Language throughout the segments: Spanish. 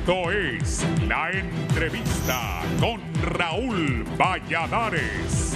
Esto es La Entrevista con Raúl Valladares.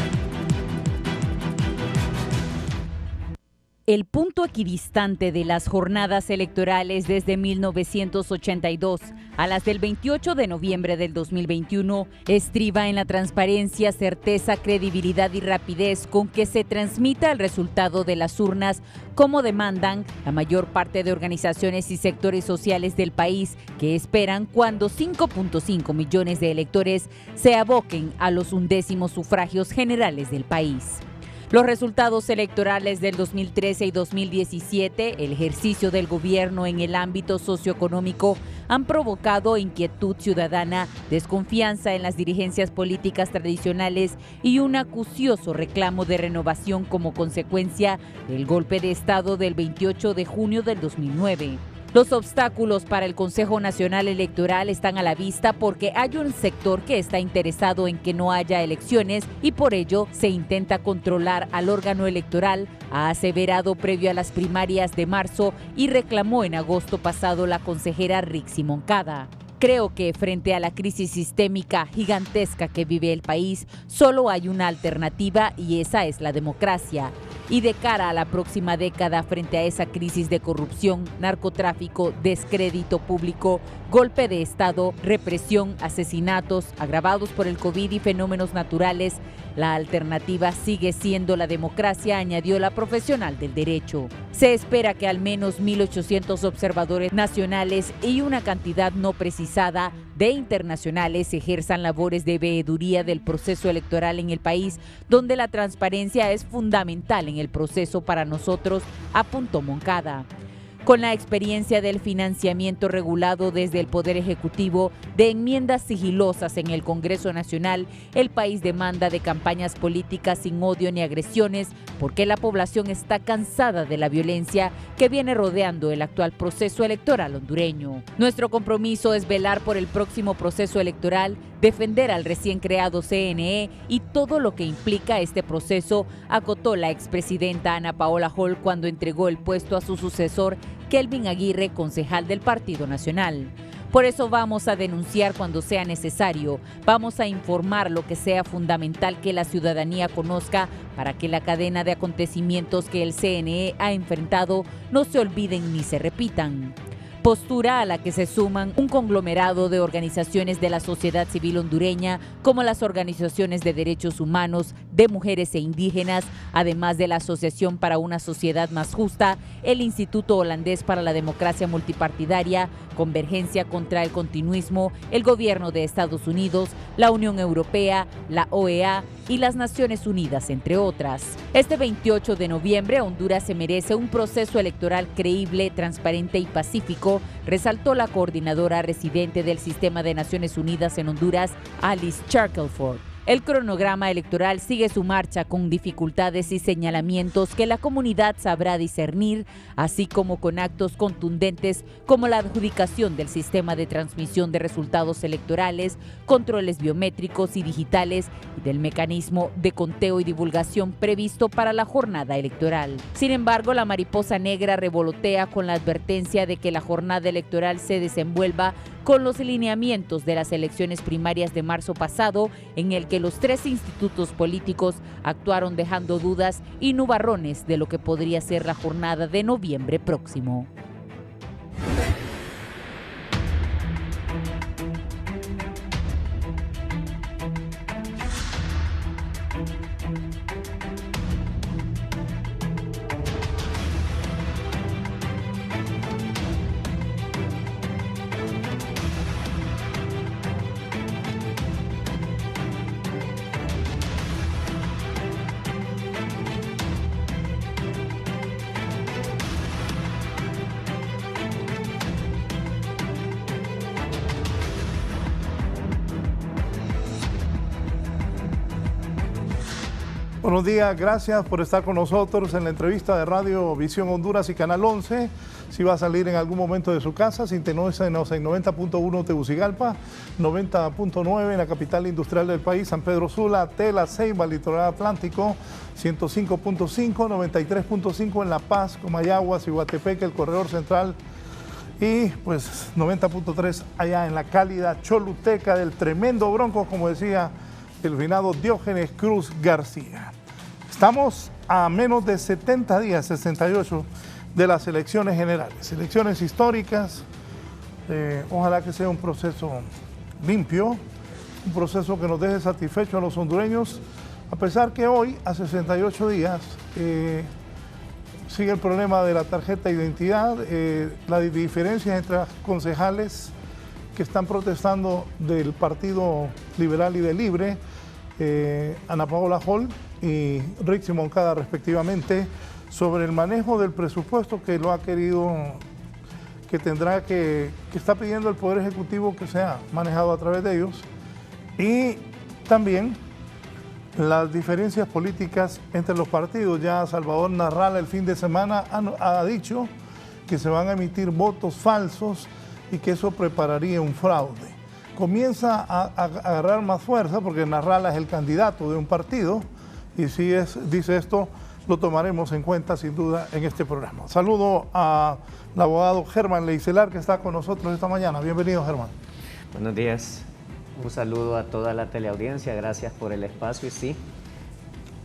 El punto equidistante de las jornadas electorales desde 1982 a las del 28 de noviembre del 2021 estriba en la transparencia, certeza, credibilidad y rapidez con que se transmita el resultado de las urnas, como demandan la mayor parte de organizaciones y sectores sociales del país, que esperan cuando 5.5 millones de electores se aboquen a los 11º sufragios generales del país. Los resultados electorales del 2013 y 2017, el ejercicio del gobierno en el ámbito socioeconómico, han provocado inquietud ciudadana, desconfianza en las dirigencias políticas tradicionales y un acucioso reclamo de renovación como consecuencia del golpe de Estado del 28 de junio del 2009. Los obstáculos para el Consejo Nacional Electoral están a la vista porque hay un sector que está interesado en que no haya elecciones y por ello se intenta controlar al órgano electoral, ha aseverado previo a las primarias de marzo y reclamó en agosto pasado la consejera Rixi Moncada. Creo que frente a la crisis sistémica gigantesca que vive el país, solo hay una alternativa y esa es la democracia. Y de cara a la próxima década, frente a esa crisis de corrupción, narcotráfico, descrédito público, golpe de Estado, represión, asesinatos agravados por el COVID y fenómenos naturales, la alternativa sigue siendo la democracia, añadió la profesional del derecho. Se espera que al menos 1.800 observadores nacionales y una cantidad no precisada de internacionales ejerzan labores de veeduría del proceso electoral en el país, donde la transparencia es fundamental en el proceso para nosotros, apuntó Moncada. Con la experiencia del financiamiento regulado desde el Poder Ejecutivo, de enmiendas sigilosas en el Congreso Nacional, el país demanda de campañas políticas sin odio ni agresiones, porque la población está cansada de la violencia que viene rodeando el actual proceso electoral hondureño. Nuestro compromiso es velar por el próximo proceso electoral, defender al recién creado CNE y todo lo que implica este proceso, acotó la expresidenta Ana Paola Hall cuando entregó el puesto a su sucesor, Kelvin Aguirre, concejal del Partido Nacional. Por eso vamos a denunciar cuando sea necesario, vamos a informar lo que sea fundamental que la ciudadanía conozca para que la cadena de acontecimientos que el CNE ha enfrentado no se olviden ni se repitan. Postura a la que se suman un conglomerado de organizaciones de la sociedad civil hondureña, como las organizaciones de derechos humanos, de mujeres e indígenas, además de la Asociación para una Sociedad Más Justa, el Instituto Holandés para la Democracia Multipartidaria, Convergencia contra el Continuismo, el Gobierno de Estados Unidos, la Unión Europea, la OEA y las Naciones Unidas, entre otras. Este 28 de noviembre, Honduras se merece un proceso electoral creíble, transparente y pacífico, resaltó la coordinadora residente del Sistema de Naciones Unidas en Honduras, Alice Shackelford. El cronograma electoral sigue su marcha con dificultades y señalamientos que la comunidad sabrá discernir, así como con actos contundentes como la adjudicación del sistema de transmisión de resultados electorales, controles biométricos y digitales y del mecanismo de conteo y divulgación previsto para la jornada electoral. Sin embargo, la mariposa negra revolotea con la advertencia de que la jornada electoral se desenvuelva con los lineamientos de las elecciones primarias de marzo pasado, en el que los 3 institutos políticos actuaron dejando dudas y nubarrones de lo que podría ser la jornada de noviembre próximo. Buenos días, gracias por estar con nosotros en la entrevista de Radio Visión Honduras y Canal 11. Si va a salir en algún momento de su casa, sintonícenos en 90.1 Tegucigalpa, 90.9 en la capital industrial del país, San Pedro Sula, Tela, Ceiba, Litoral Atlántico, 105.5, 93.5 en La Paz, Comayagua, Ciguatepeque, el Corredor Central, y pues 90.3 allá en la cálida Choluteca del tremendo Broncos, como decía el finado Diógenes Cruz García. Estamos a menos de 70 días, 68, de las elecciones generales, elecciones históricas. Ojalá que sea un proceso limpio, un proceso que nos deje satisfechos a los hondureños, a pesar que hoy, a 68 días, sigue el problema de la tarjeta de identidad, la diferencia entre las concejales que están protestando del Partido Liberal y de Libre, Ana Paola Hall y Rixi Moncada respectivamente, sobre el manejo del presupuesto que lo ha querido, que está pidiendo el Poder Ejecutivo que sea manejado a través de ellos, y también las diferencias políticas entre los partidos. Ya Salvador Narrala el fin de semana ha dicho que se van a emitir votos falsos y que eso prepararía un fraude. Comienza a agarrar más fuerza porque Narrala es el candidato de un partido y si dice esto, lo tomaremos en cuenta sin duda en este programa. Saludo al abogado Germán Leicelar que está con nosotros esta mañana. Bienvenido, Germán. Buenos días. Un saludo a toda la teleaudiencia, gracias por el espacio y sí,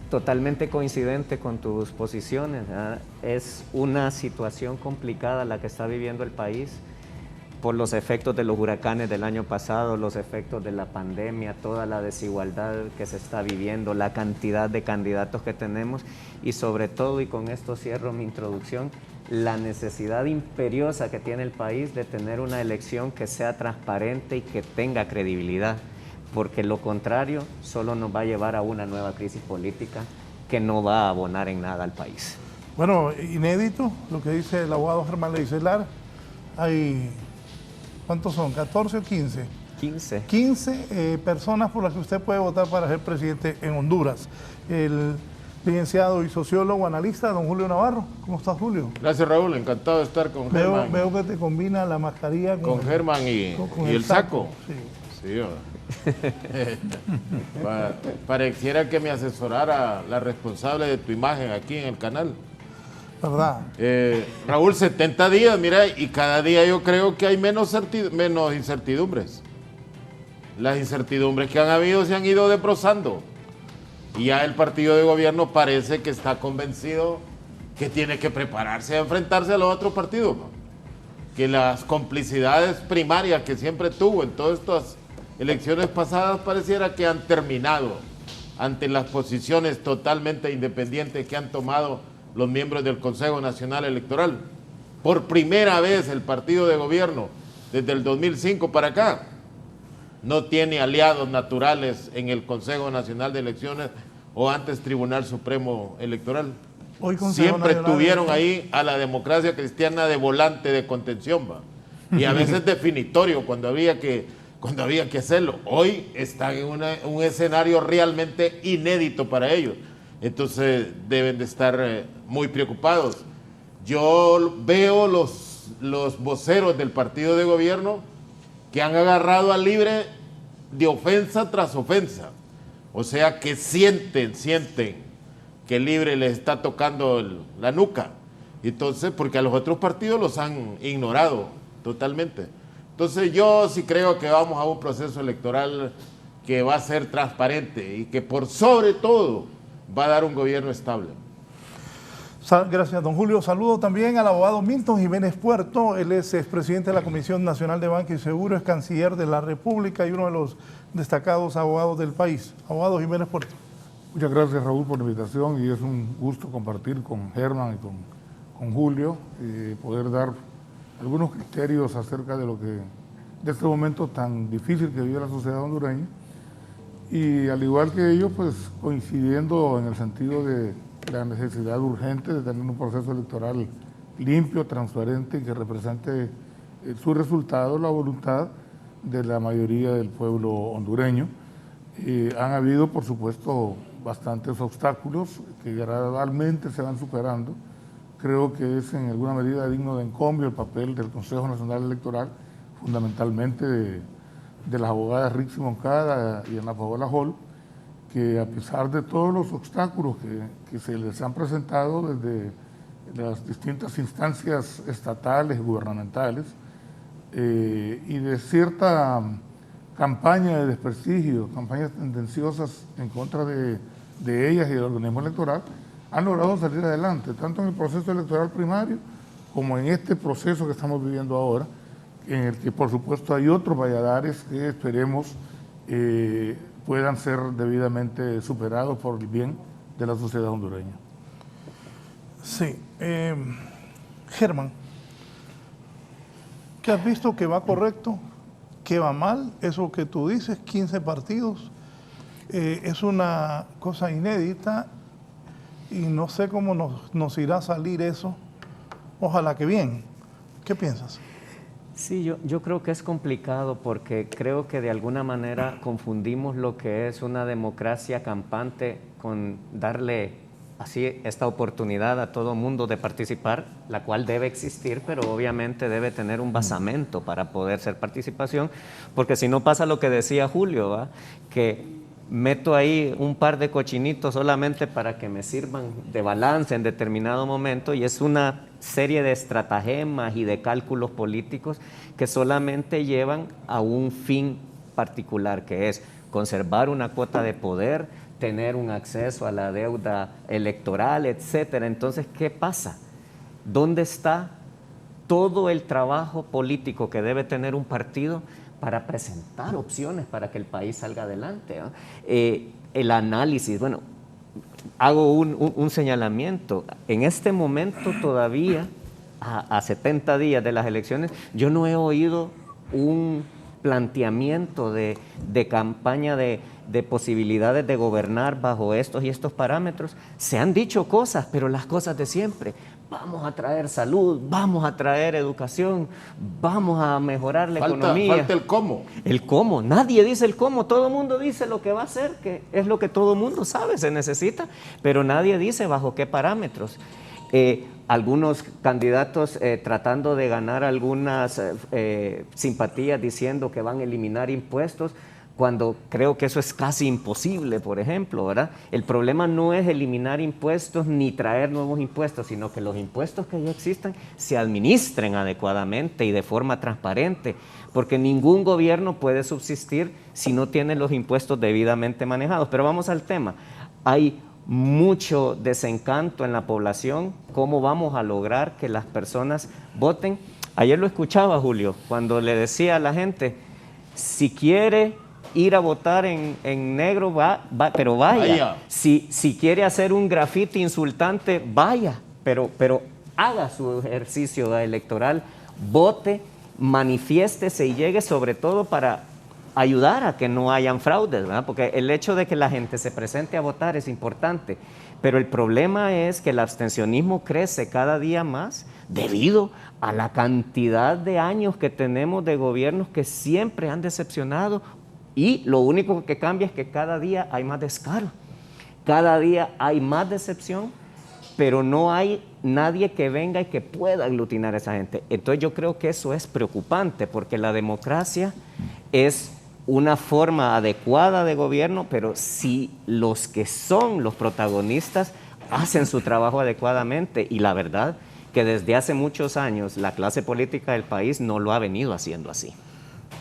totalmente coincidente con tus posiciones, ¿verdad? Es una situación complicada la que está viviendo el país por los efectos de los huracanes del año pasado, los efectos de la pandemia, toda la desigualdad que se está viviendo, la cantidad de candidatos que tenemos y sobre todo, y con esto cierro mi introducción, la necesidad imperiosa que tiene el país de tener una elección que sea transparente y que tenga credibilidad, porque lo contrario solo nos va a llevar a una nueva crisis política que no va a abonar en nada al país. Bueno, inédito lo que dice el abogado Germán Leicelar. Hay, ¿cuántos son? ¿14 o 15? 15. 15 personas por las que usted puede votar para ser presidente en Honduras. El licenciado y sociólogo analista, don Julio Navarro. ¿Cómo estás, Julio? Gracias, Raúl. Encantado de estar con Germán. Veo que te combina la mascarilla con Germán y el saco. Sí. Pareciera que me asesorara la responsable de tu imagen aquí en el canal. ¿Verdad? Raúl, 70 días, mira, y cada día yo creo que hay menos incertidumbres. Las incertidumbres que han habido se han ido desbrozando. Y ya el partido de gobierno parece que está convencido que tiene que prepararse a enfrentarse a los otros partidos, ¿no? Que las complicidades primarias que siempre tuvo en todas estas elecciones pasadas pareciera que han terminado ante las posiciones totalmente independientes que han tomado los miembros del Consejo Nacional Electoral. Por primera vez el partido de gobierno, desde el 2005 para acá, no tiene aliados naturales en el Consejo Nacional de Elecciones o antes Tribunal Supremo Electoral. Siempre tuvieron ahí a la democracia cristiana de volante de contención, ¿va? Y a veces definitorio cuando había que hacerlo. Hoy están en un escenario realmente inédito para ellos. Entonces deben de estar muy preocupados. Yo veo los voceros del partido de gobierno que han agarrado al Libre de ofensa tras ofensa. O sea que sienten que el Libre les está tocando la nuca. Entonces, porque a los otros partidos los han ignorado totalmente. Entonces yo sí creo que vamos a un proceso electoral que va a ser transparente y que por sobre todo va a dar un gobierno estable. Gracias, don Julio. Saludo también al abogado Milton Jiménez Puerto. Él es expresidente de la Comisión Nacional de Banca y Seguro, es canciller de la República y uno de los destacados abogados del país. Abogado Jiménez Puerto. Muchas gracias, Raúl, por la invitación y es un gusto compartir con Germán y con Julio y poder dar algunos criterios acerca de este momento tan difícil que vive la sociedad hondureña. Y al igual que ellos, pues coincidiendo en el sentido de la necesidad urgente de tener un proceso electoral limpio, transparente y que represente su resultado, la voluntad de la mayoría del pueblo hondureño. Han habido, por supuesto, bastantes obstáculos que gradualmente se van superando. Creo que es en alguna medida digno de encomio el papel del Consejo Nacional Electoral, fundamentalmente de las abogadas Rixi Moncada y Ana Paola Hall, que a pesar de todos los obstáculos que se les han presentado desde las distintas instancias estatales y gubernamentales, y de cierta campaña de desprestigio, campañas tendenciosas en contra de ellas y del organismo electoral, han logrado salir adelante, tanto en el proceso electoral primario como en este proceso que estamos viviendo ahora, en el que por supuesto hay otros Valladares que esperemos puedan ser debidamente superados por el bien de la sociedad hondureña. Sí. Germán, ¿qué has visto que va correcto? ¿Qué va mal? Eso que tú dices, 15 partidos, es una cosa inédita y no sé cómo nos irá a salir eso. Ojalá que bien. ¿Qué piensas? Sí, yo creo que es complicado porque creo que de alguna manera confundimos lo que es una democracia campante con darle así esta oportunidad a todo mundo de participar, la cual debe existir, pero obviamente debe tener un basamento para poder ser participación, porque si no pasa lo que decía Julio, ¿va? Que meto ahí un par de cochinitos solamente para que me sirvan de balance en determinado momento y es una serie de estratagemas y de cálculos políticos que solamente llevan a un fin particular, que es conservar una cuota de poder, tener un acceso a la deuda electoral, etcétera. Entonces, ¿qué pasa? ¿Dónde está todo el trabajo político que debe tener un partido para presentar opciones para que el país salga adelante? El análisis, bueno, hago un señalamiento. En este momento todavía, a 70 días de las elecciones, yo no he oído un planteamiento de campaña de posibilidades de gobernar bajo estos y estos parámetros. Se han dicho cosas, pero las cosas de siempre. Vamos a traer salud, vamos a traer educación, vamos a mejorar la economía. Falta el cómo. El cómo, nadie dice el cómo, todo el mundo dice lo que va a hacer, que es lo que todo el mundo sabe, se necesita, pero nadie dice bajo qué parámetros. Algunos candidatos tratando de ganar algunas simpatías diciendo que van a eliminar impuestos, cuando creo que eso es casi imposible, por ejemplo, ¿verdad? El problema no es eliminar impuestos ni traer nuevos impuestos, sino que los impuestos que ya existan se administren adecuadamente y de forma transparente, porque ningún gobierno puede subsistir si no tiene los impuestos debidamente manejados. Pero vamos al tema. Hay mucho desencanto en la población. ¿Cómo vamos a lograr que las personas voten? Ayer lo escuchaba, Julio, cuando le decía a la gente, si quiere ir a votar en negro, pero vaya. Si quiere hacer un grafiti insultante, vaya, pero haga su ejercicio electoral, vote, manifiéstese y llegue sobre todo para ayudar a que no hayan fraudes, ¿verdad? Porque el hecho de que la gente se presente a votar es importante, pero el problema es que el abstencionismo crece cada día más debido a la cantidad de años que tenemos de gobiernos que siempre han decepcionado. Y lo único que cambia es que cada día hay más descaro, cada día hay más decepción, pero no hay nadie que venga y que pueda aglutinar a esa gente. Entonces yo creo que eso es preocupante, porque la democracia es una forma adecuada de gobierno, pero si los que son los protagonistas hacen su trabajo adecuadamente, y la verdad que desde hace muchos años la clase política del país no lo ha venido haciendo así.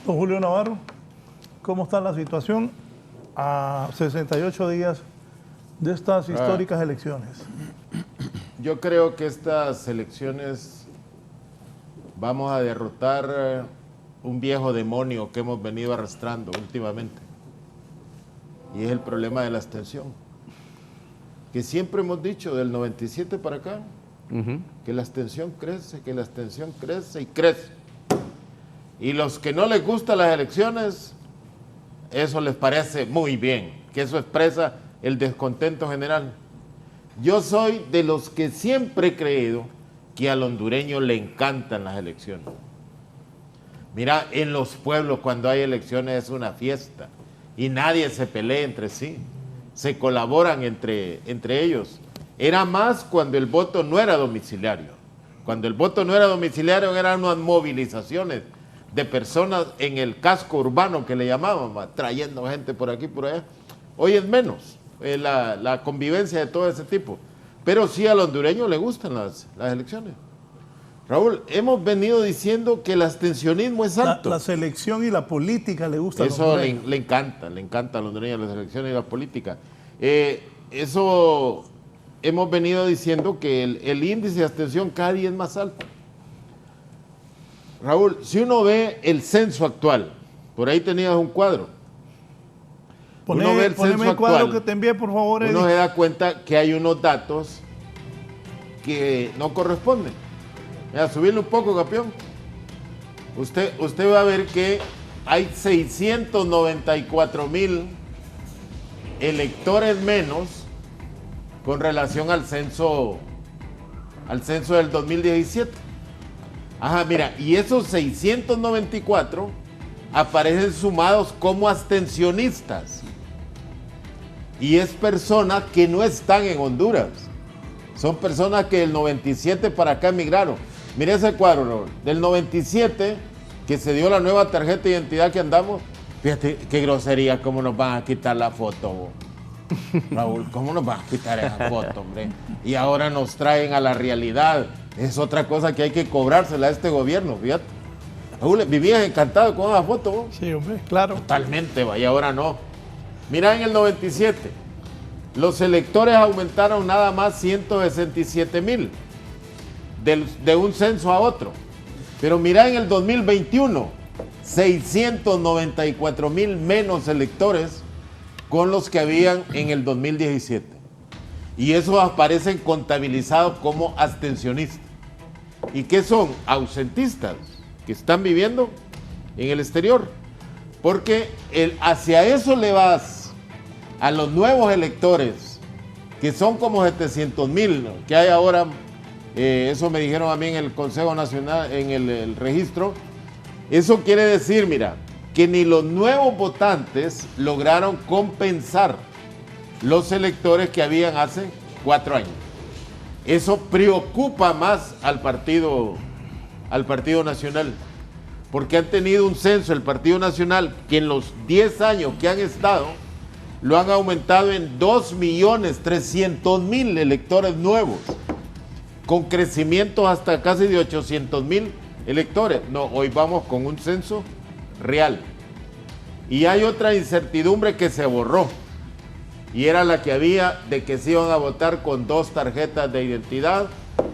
Don Julio Navarro, ¿cómo está la situación a 68 días de estas históricas elecciones? Yo creo que estas elecciones vamos a derrotar un viejo demonio que hemos venido arrastrando últimamente. Y es el problema de la abstención. Que siempre hemos dicho del 97 para acá, que la abstención crece, que la abstención crece y crece. Y los que no les gustan las elecciones, eso les parece muy bien, que eso expresa el descontento general. Yo soy de los que siempre he creído que al hondureño le encantan las elecciones. Mira, en los pueblos cuando hay elecciones es una fiesta y nadie se pelea entre sí, se colaboran entre ellos. Era más cuando el voto no era domiciliario. Cuando el voto no era domiciliario eran unas movilizaciones de personas en el casco urbano que le llamaban, trayendo gente por aquí y por allá. Hoy es menos la convivencia de todo ese tipo, pero sí al hondureño le gustan las elecciones. Raúl, hemos venido diciendo que el abstencionismo es alto. La selección y la política le gusta. Eso le encanta a los hondureños, la selección y la política. Eso hemos venido diciendo que el índice de abstención cada día es más alto. Raúl, si uno ve el censo actual, por ahí tenías un cuadro. Poneme el cuadro que te envié, por favor, Eddie. Uno se da cuenta que hay unos datos que no corresponden. Mira, subirle un poco, campeón. Usted va a ver que hay 694,000 electores menos con relación al censo del 2017. Ajá, mira, y esos 694 aparecen sumados como abstencionistas. Y es personas que no están en Honduras. Son personas que del 97 para acá emigraron. Mire ese cuadro, Raúl. Del 97, que se dio la nueva tarjeta de identidad que andamos. Fíjate qué grosería, cómo nos van a quitar la foto, Raúl. ¿Cómo nos van a quitar esa foto, hombre? Y ahora nos traen a la realidad. Es otra cosa que hay que cobrársela a este gobierno, fíjate. Raúl, vivías encantado con esa foto, ¿no? Sí, hombre, claro. Totalmente, y ahora no. Mira, en el 97, los electores aumentaron nada más 167,000 de un censo a otro. Pero mira, en el 2021, 694,000 menos electores con los que habían en el 2017. Y esos aparecen contabilizados como abstencionistas. ¿Y qué son? Ausentistas que están viviendo en el exterior. Porque hacia eso le vas a los nuevos electores, que son como 700,000, ¿no?, que hay ahora. Eso me dijeron a mí en el Consejo Nacional, en el registro. Eso quiere decir, mira, que ni los nuevos votantes lograron compensar los electores que habían hace 4 años. Eso preocupa más al Partido Nacional, porque han tenido un censo, el Partido Nacional, que en los 10 años que han estado, lo han aumentado en 2,300,000 electores nuevos, con crecimientos hasta casi de 800,000 electores. No, hoy vamos con un censo real. Y hay otra incertidumbre que se borró, y era la que había de que se iban a votar con 2 tarjetas de identidad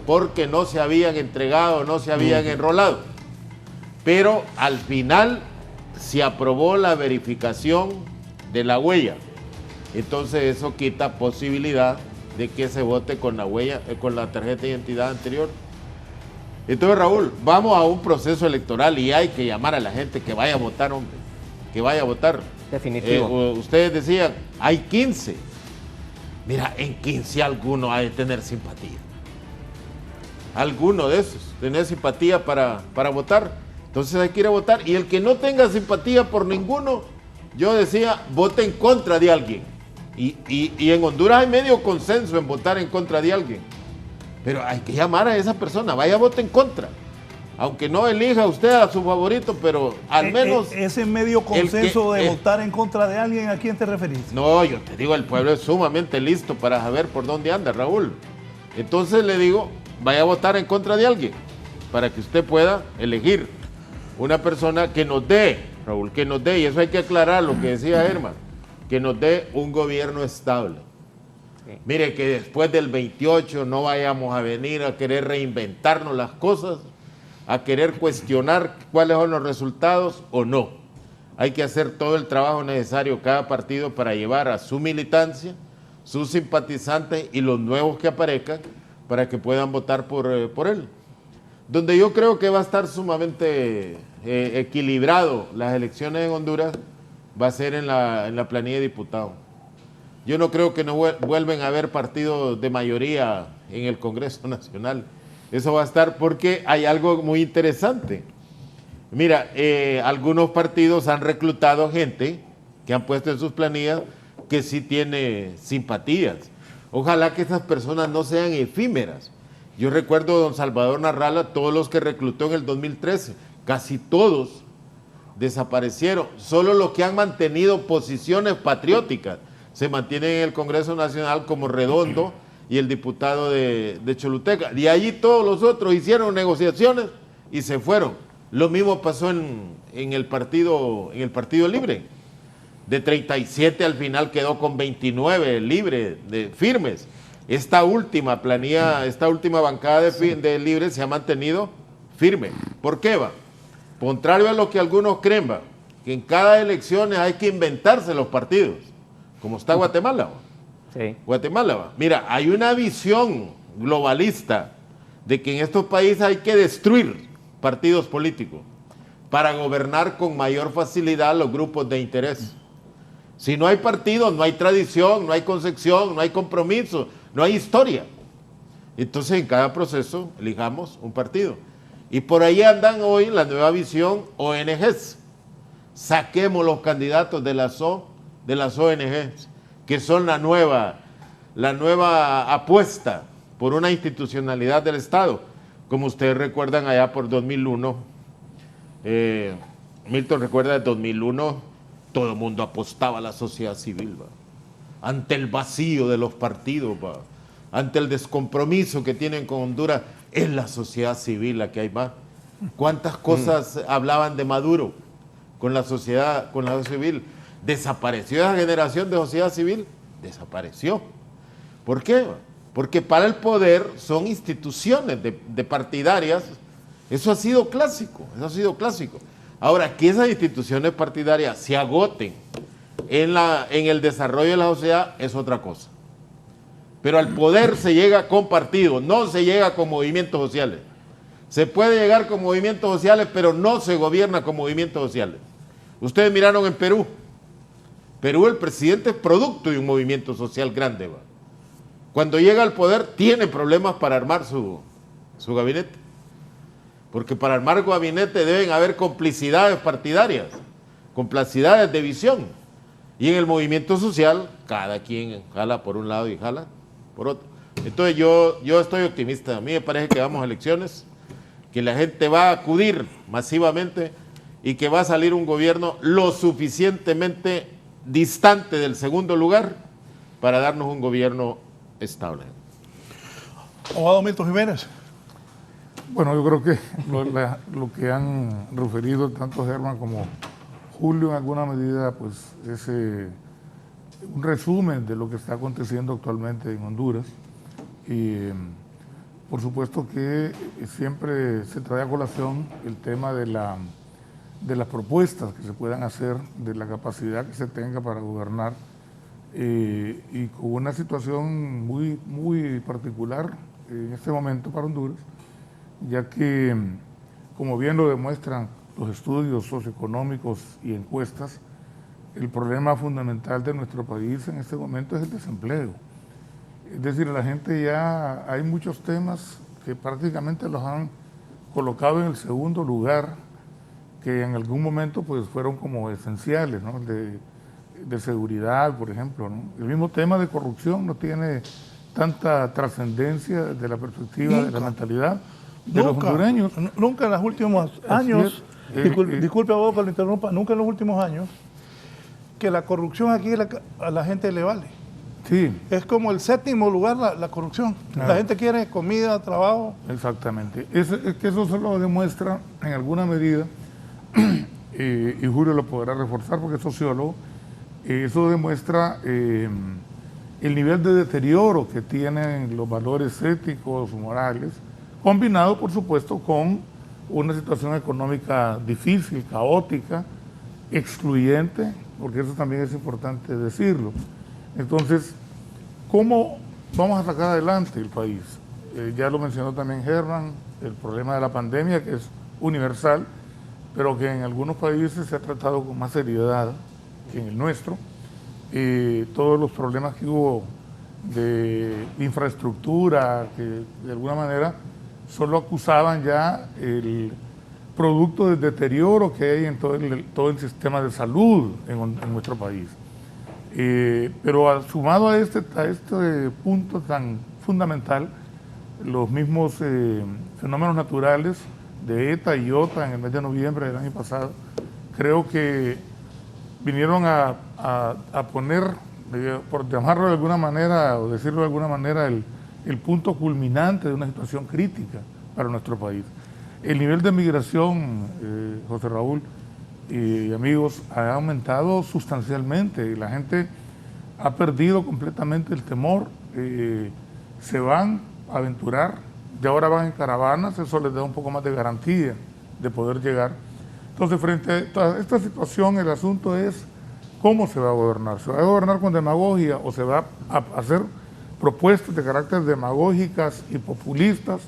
porque no se habían entregado, no se habían enrolado. Pero al final se aprobó la verificación de la huella. Entonces eso quita posibilidad de que se vote con la huella, con la tarjeta de identidad anterior. Entonces, Raúl, vamos a un proceso electoral y hay que llamar a la gente que vaya a votar, hombre, que vaya a votar. Definitivo. Ustedes decían, hay 15. Mira, en 15 alguno ha de tener simpatía. Alguno de esos, tener simpatía para votar. Entonces hay que ir a votar. Y el que no tenga simpatía por ninguno, yo decía, vote en contra de alguien. Y en Honduras hay medio consenso en votar en contra de alguien. Pero hay que llamar a esa persona, vaya a votar en contra. Aunque no elija usted a su favorito, pero al menos... Ese medio consenso de votar en contra de alguien, ¿a quién te referís? No, yo te digo, el pueblo es sumamente listo para saber por dónde anda, Raúl. Entonces le digo, vaya a votar en contra de alguien, para que usted pueda elegir una persona que nos dé, Raúl, que nos dé, y eso hay que aclarar lo que decía Germán, que nos dé un gobierno estable. Sí. Mire, que después del 28 no vayamos a venir a querer reinventarnos las cosas, a querer cuestionar cuáles son los resultados o no. Hay que hacer todo el trabajo necesario cada partido para llevar a su militancia, sus simpatizantes y los nuevos que aparezcan para que puedan votar por él. Donde yo creo que va a estar sumamente equilibrado las elecciones en Honduras va a ser en la planilla de diputados. Yo no creo que no vuelven a haber partidos de mayoría en el Congreso Nacional. Eso va a estar porque hay algo muy interesante. Mira, algunos partidos han reclutado gente que han puesto en sus planillas que sí tiene simpatías. Ojalá que esas personas no sean efímeras. Yo recuerdo a don Salvador Narrala, todos los que reclutó en el 2013, casi todos desaparecieron. Solo los que han mantenido posiciones patrióticas se mantienen en el Congreso Nacional, como Redondo y el diputado de Choluteca. De allí todos los otros hicieron negociaciones y se fueron. Lo mismo pasó en el Partido Libre. De 37 al final quedó con 29 libres, firmes. Esta última bancada de Libre se ha mantenido firme. ¿Por qué va? Contrario a lo que algunos creen, va, que en cada elección hay que inventarse los partidos, como está Guatemala. Va. Sí. Guatemala, va. Mira, hay una visión globalista de que en estos países hay que destruir partidos políticos para gobernar con mayor facilidad los grupos de interés. Si no hay partidos, no hay tradición, no hay concepción, no hay compromiso, no hay historia. Entonces, en cada proceso, elijamos un partido. Y por ahí andan hoy la nueva visión ONGs. Saquemos los candidatos de las ONGs, que son la nueva apuesta por una institucionalidad del Estado. Como ustedes recuerdan, allá por 2001, Milton recuerda, de 2001, todo el mundo apostaba a la sociedad civil, ¿va? Ante el vacío de los partidos, ¿va? Ante el descompromiso que tienen con Honduras, es la sociedad civil la que hay más. ¿Cuántas cosas hablaban de Maduro con la sociedad civil? Desapareció esa generación de sociedad civil, desapareció. ¿Por qué? Porque para el poder son instituciones de partidarias. Eso ha sido clásico, Ahora, que esas instituciones partidarias se agoten en el desarrollo de la sociedad es otra cosa. Pero al poder se llega con partidos, no se llega con movimientos sociales. Se puede llegar con movimientos sociales, pero no se gobierna con movimientos sociales. Ustedes miraron en Perú. Perú, el presidente es producto de un movimiento social grande, ¿va? Cuando llega al poder, tiene problemas para armar su gabinete. Porque para armar gabinete deben haber complicidades partidarias, complicidades de visión. Y en el movimiento social, cada quien jala por un lado y jala por otro. Entonces yo estoy optimista. A mí me parece que vamos a elecciones, que la gente va a acudir masivamente y que va a salir un gobierno lo suficientemente distante del segundo lugar para darnos un gobierno estable. Abogado Milton Jiménez. Bueno, yo creo que lo que han referido tanto Germán como Julio en alguna medida, pues es un resumen de lo que está aconteciendo actualmente en Honduras. Y por supuesto que siempre se trae a colación el tema de las propuestas que se puedan hacer, de la capacidad que se tenga para gobernar, y con una situación muy, muy particular en este momento para Honduras, ya que, como bien lo demuestran los estudios socioeconómicos y encuestas, el problema fundamental de nuestro país en este momento es el desempleo. Es decir, la gente ya, hay muchos temas que prácticamente los han colocado en el segundo lugar, que en algún momento pues fueron como esenciales, ¿no? De seguridad, por ejemplo, ¿no? El mismo tema de corrupción no tiene tanta trascendencia desde la perspectiva de la mentalidad de los hondureños. Nunca en los últimos años, disculpe abogado que lo interrumpa, nunca en los últimos años, que la corrupción aquí a la gente le vale. Sí. Es como el séptimo lugar la corrupción. La gente quiere comida, trabajo. Exactamente. Es que eso se lo demuestra en alguna medida, y Julio lo podrá reforzar porque es sociólogo, eso demuestra el nivel de deterioro que tienen los valores éticos, morales, combinado, por supuesto, con una situación económica difícil, caótica, excluyente, porque eso también es importante decirlo. Entonces, ¿cómo vamos a sacar adelante el país? Ya lo mencionó también Germán, el problema de la pandemia, que es universal, pero que en algunos países se ha tratado con más seriedad que en el nuestro. Todos los problemas que hubo de infraestructura, que de alguna manera solo acusaban ya el producto del deterioro que hay en todo el sistema de salud en nuestro país. Pero sumado a este punto tan fundamental, los mismos fenómenos naturales de ETA y IOTA en el mes de noviembre del año pasado, creo que vinieron a poner, por llamarlo de alguna manera o decirlo de alguna manera, el punto culminante de una situación crítica para nuestro país. El nivel de migración, José Raúl y amigos, ha aumentado sustancialmente. La gente ha perdido completamente el temor. Se van a aventurar, de ahora van en caravanas, eso les da un poco más de garantía de poder llegar. Entonces, frente a toda esta situación, el asunto es cómo se va a gobernar. ¿Se va a gobernar con demagogia o se va a hacer propuestas de carácter demagógicas y populistas,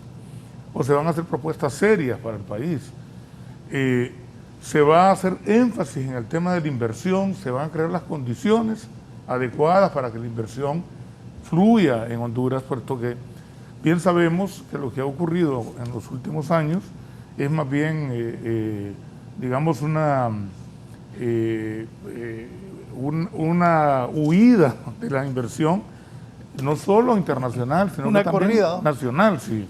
o se van a hacer propuestas serias para el país? Se va a hacer énfasis en el tema de la inversión, se van a crear las condiciones adecuadas para que la inversión fluya en Honduras, puesto que bien sabemos que lo que ha ocurrido en los últimos años es más bien, digamos, una huida de la inversión, no solo internacional, sino una también corrida nacional, sí.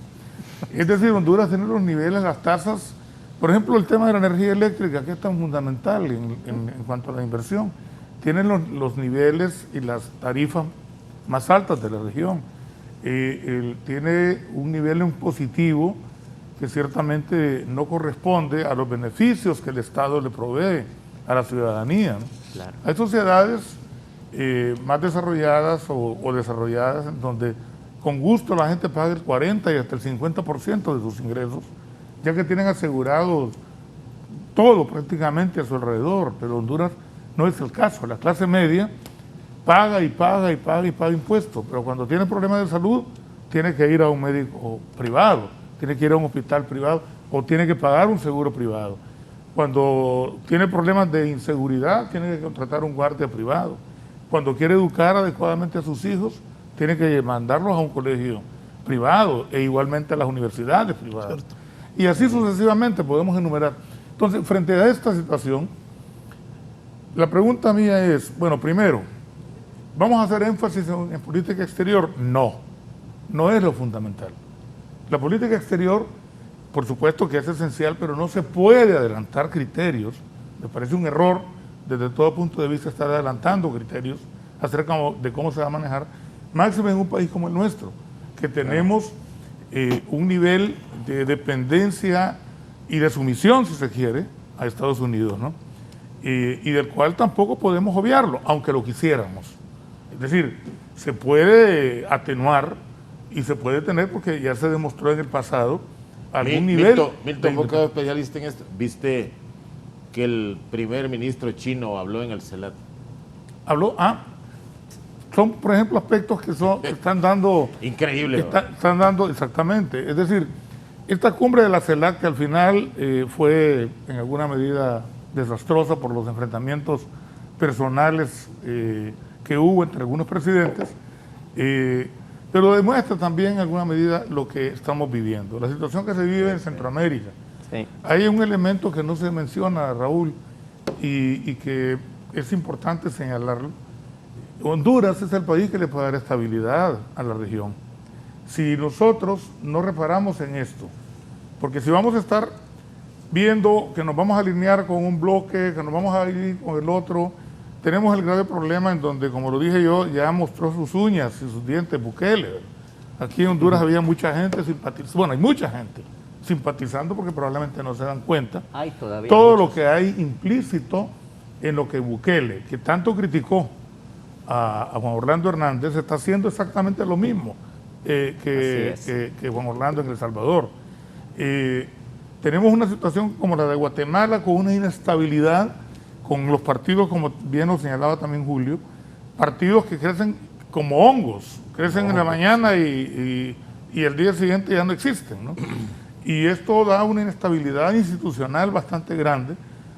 Es decir, Honduras tiene los niveles, las tasas, por ejemplo, el tema de la energía eléctrica, que es tan fundamental en cuanto a la inversión, tiene los niveles y las tarifas más altas de la región. Tiene un nivel impositivo que ciertamente no corresponde a los beneficios que el Estado le provee a la ciudadanía, ¿no? Claro. Hay sociedades más desarrolladas o desarrolladas en donde con gusto la gente paga el 40 y hasta el 50% de sus ingresos, ya que tienen asegurado todo prácticamente a su alrededor, pero Honduras no es el caso. La clase media paga y paga y paga y paga impuestos, pero cuando tiene problemas de salud tiene que ir a un médico privado, tiene que ir a un hospital privado o tiene que pagar un seguro privado. Cuando tiene problemas de inseguridad tiene que contratar un guardia privado. Cuando quiere educar adecuadamente a sus hijos tiene que mandarlos a un colegio privado e igualmente a las universidades privadas. Cierto. Y así sucesivamente podemos enumerar. Entonces, frente a esta situación, la pregunta mía es, bueno, primero, ¿vamos a hacer énfasis en política exterior? No, no es lo fundamental. La política exterior, por supuesto que es esencial, pero no se puede adelantar criterios. Me parece un error desde todo punto de vista estar adelantando criterios acerca de cómo se va a manejar, máximo en un país como el nuestro, que tenemos un nivel de dependencia y de sumisión, si se quiere, a Estados Unidos, ¿no? Y del cual tampoco podemos obviarlo, aunque lo quisiéramos. Es decir, se puede atenuar y se puede tener, porque ya se demostró en el pasado, algún nivel... Milton, vos que especialista en esto, ¿viste que el primer ministro chino habló en el CELAC? Habló, son, por ejemplo, aspectos que están dando... Increíble. Están dando, exactamente. Es decir, esta cumbre de la CELAC, que al final fue en alguna medida desastrosa por los enfrentamientos personales que hubo entre algunos presidentes, pero demuestra también en alguna medida lo que estamos viviendo, la situación que se vive en Centroamérica. Sí. Hay un elemento que no se menciona, Raúl, y que es importante señalarlo. Honduras es el país que le puede dar estabilidad a la región. Si nosotros no reparamos en esto, porque si vamos a estar viendo que nos vamos a alinear con un bloque, que nos vamos a ir con el otro, tenemos el grave problema en donde, como lo dije yo, ya mostró sus uñas y sus dientes Bukele. Aquí en Honduras había mucha gente simpatizando, bueno, hay mucha gente simpatizando porque probablemente no se dan cuenta. Hay todavía todo muchos. lo que hay implícito en lo que Bukele, que tanto criticó a Juan Orlando Hernández, está haciendo exactamente lo mismo que Juan Orlando en El Salvador. Tenemos una situación como la de Guatemala, con una inestabilidad, con los partidos, como bien lo señalaba también Julio, partidos que crecen como hongos, crecen en la mañana y el día siguiente ya no existen, ¿no? Y esto da una inestabilidad institucional bastante grande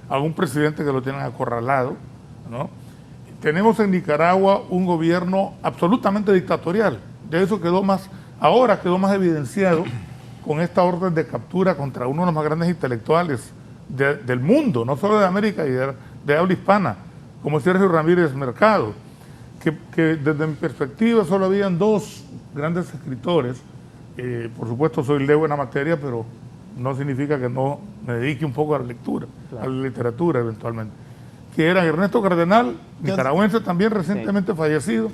a un presidente que lo tienen acorralado, ¿no? Tenemos en Nicaragua un gobierno absolutamente dictatorial. De eso ahora quedó más evidenciado con esta orden de captura contra uno de los más grandes intelectuales del mundo, no solo de América y de habla hispana, como Sergio Ramírez Mercado, que desde mi perspectiva solo habían dos grandes escritores. Por supuesto soy lego en la materia, pero no significa que no me dedique un poco a la lectura, claro, a la literatura eventualmente, que eran Ernesto Cardenal, nicaragüense también recientemente fallecido,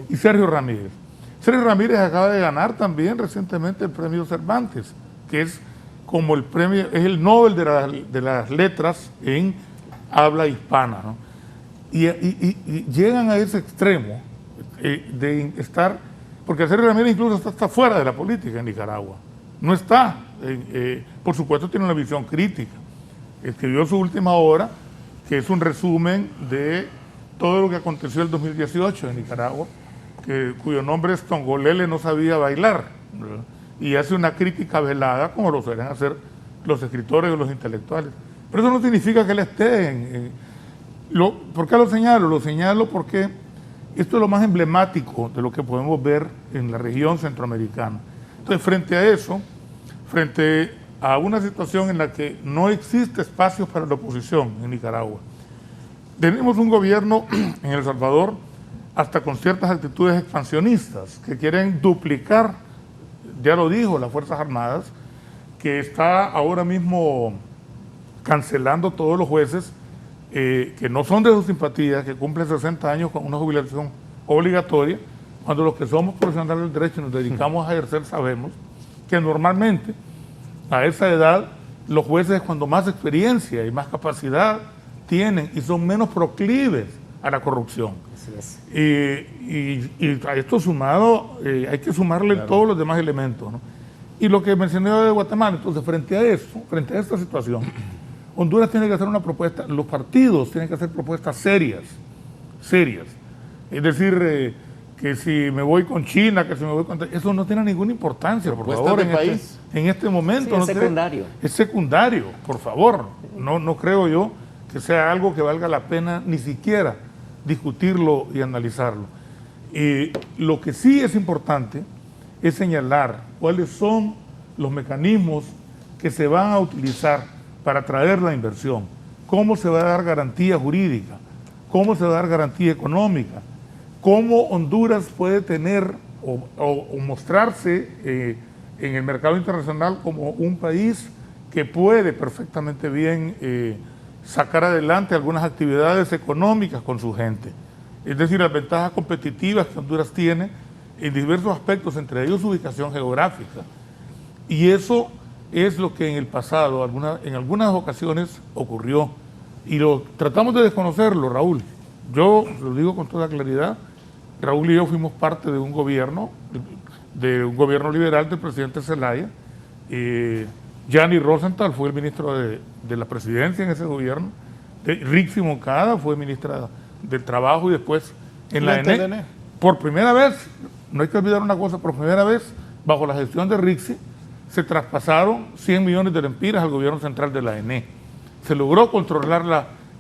y Sergio Ramírez. Sergio Ramírez acaba de ganar también recientemente el premio Cervantes, que es como el premio, es el Nobel de las letras en habla hispana, ¿no? Y llegan a ese extremo de estar, porque Sergio Ramírez incluso está fuera de la política en Nicaragua, no está, por supuesto tiene una visión crítica, escribió su última obra, que es un resumen de todo lo que aconteció el 2018 en Nicaragua, cuyo nombre es Tongolele no sabía bailar, ¿verdad? Y hace una crítica velada, como lo suelen hacer los escritores o los intelectuales. Pero eso no significa que él esté ¿por qué lo señalo? Lo señalo porque esto es lo más emblemático de lo que podemos ver en la región centroamericana. Entonces, frente a eso, frente a una situación en la que no existe espacio para la oposición en Nicaragua, tenemos un gobierno en El Salvador hasta con ciertas actitudes expansionistas que quieren duplicar, ya lo dijo, las Fuerzas Armadas, que está ahora mismo cancelando todos los jueces que no son de su simpatía, que cumplen 60 años con una jubilación obligatoria, cuando los que somos profesionales del derecho y nos dedicamos a ejercer sabemos que normalmente a esa edad los jueces cuando más experiencia y más capacidad tienen y son menos proclives a la corrupción. Así es. Y a esto sumado, hay que sumarle todos los demás elementos, ¿no? Y lo que mencioné de Guatemala, entonces frente a eso, frente a esta situación, Honduras tiene que hacer una propuesta, los partidos tienen que hacer propuestas serias. Es decir, que si me voy con China, que si me voy con... Eso no tiene ninguna importancia, por favor, en este momento. Sí, es secundario. Es secundario, por favor. No creo yo que sea algo que valga la pena ni siquiera discutirlo y analizarlo. Lo que sí es importante es señalar cuáles son los mecanismos que se van a utilizar para atraer la inversión, cómo se va a dar garantía jurídica, cómo se va a dar garantía económica, cómo Honduras puede tener o mostrarse en el mercado internacional como un país que puede perfectamente bien sacar adelante algunas actividades económicas con su gente. Es decir, las ventajas competitivas que Honduras tiene en diversos aspectos, entre ellos su ubicación geográfica. Y eso es lo que en el pasado, en algunas ocasiones, ocurrió. Y lo tratamos de desconocerlo, Raúl. Yo lo digo con toda claridad, Raúl y yo fuimos parte de un gobierno liberal del presidente Zelaya. Gianni Rosenthal fue el ministro de la presidencia en ese gobierno. Rixi Moncada fue ministra del Trabajo y después en la ENE. Por primera vez, no hay que olvidar una cosa, por primera vez, bajo la gestión de Rixi, se traspasaron 100 millones de lempiras al gobierno central de la ENE. Se logró controlar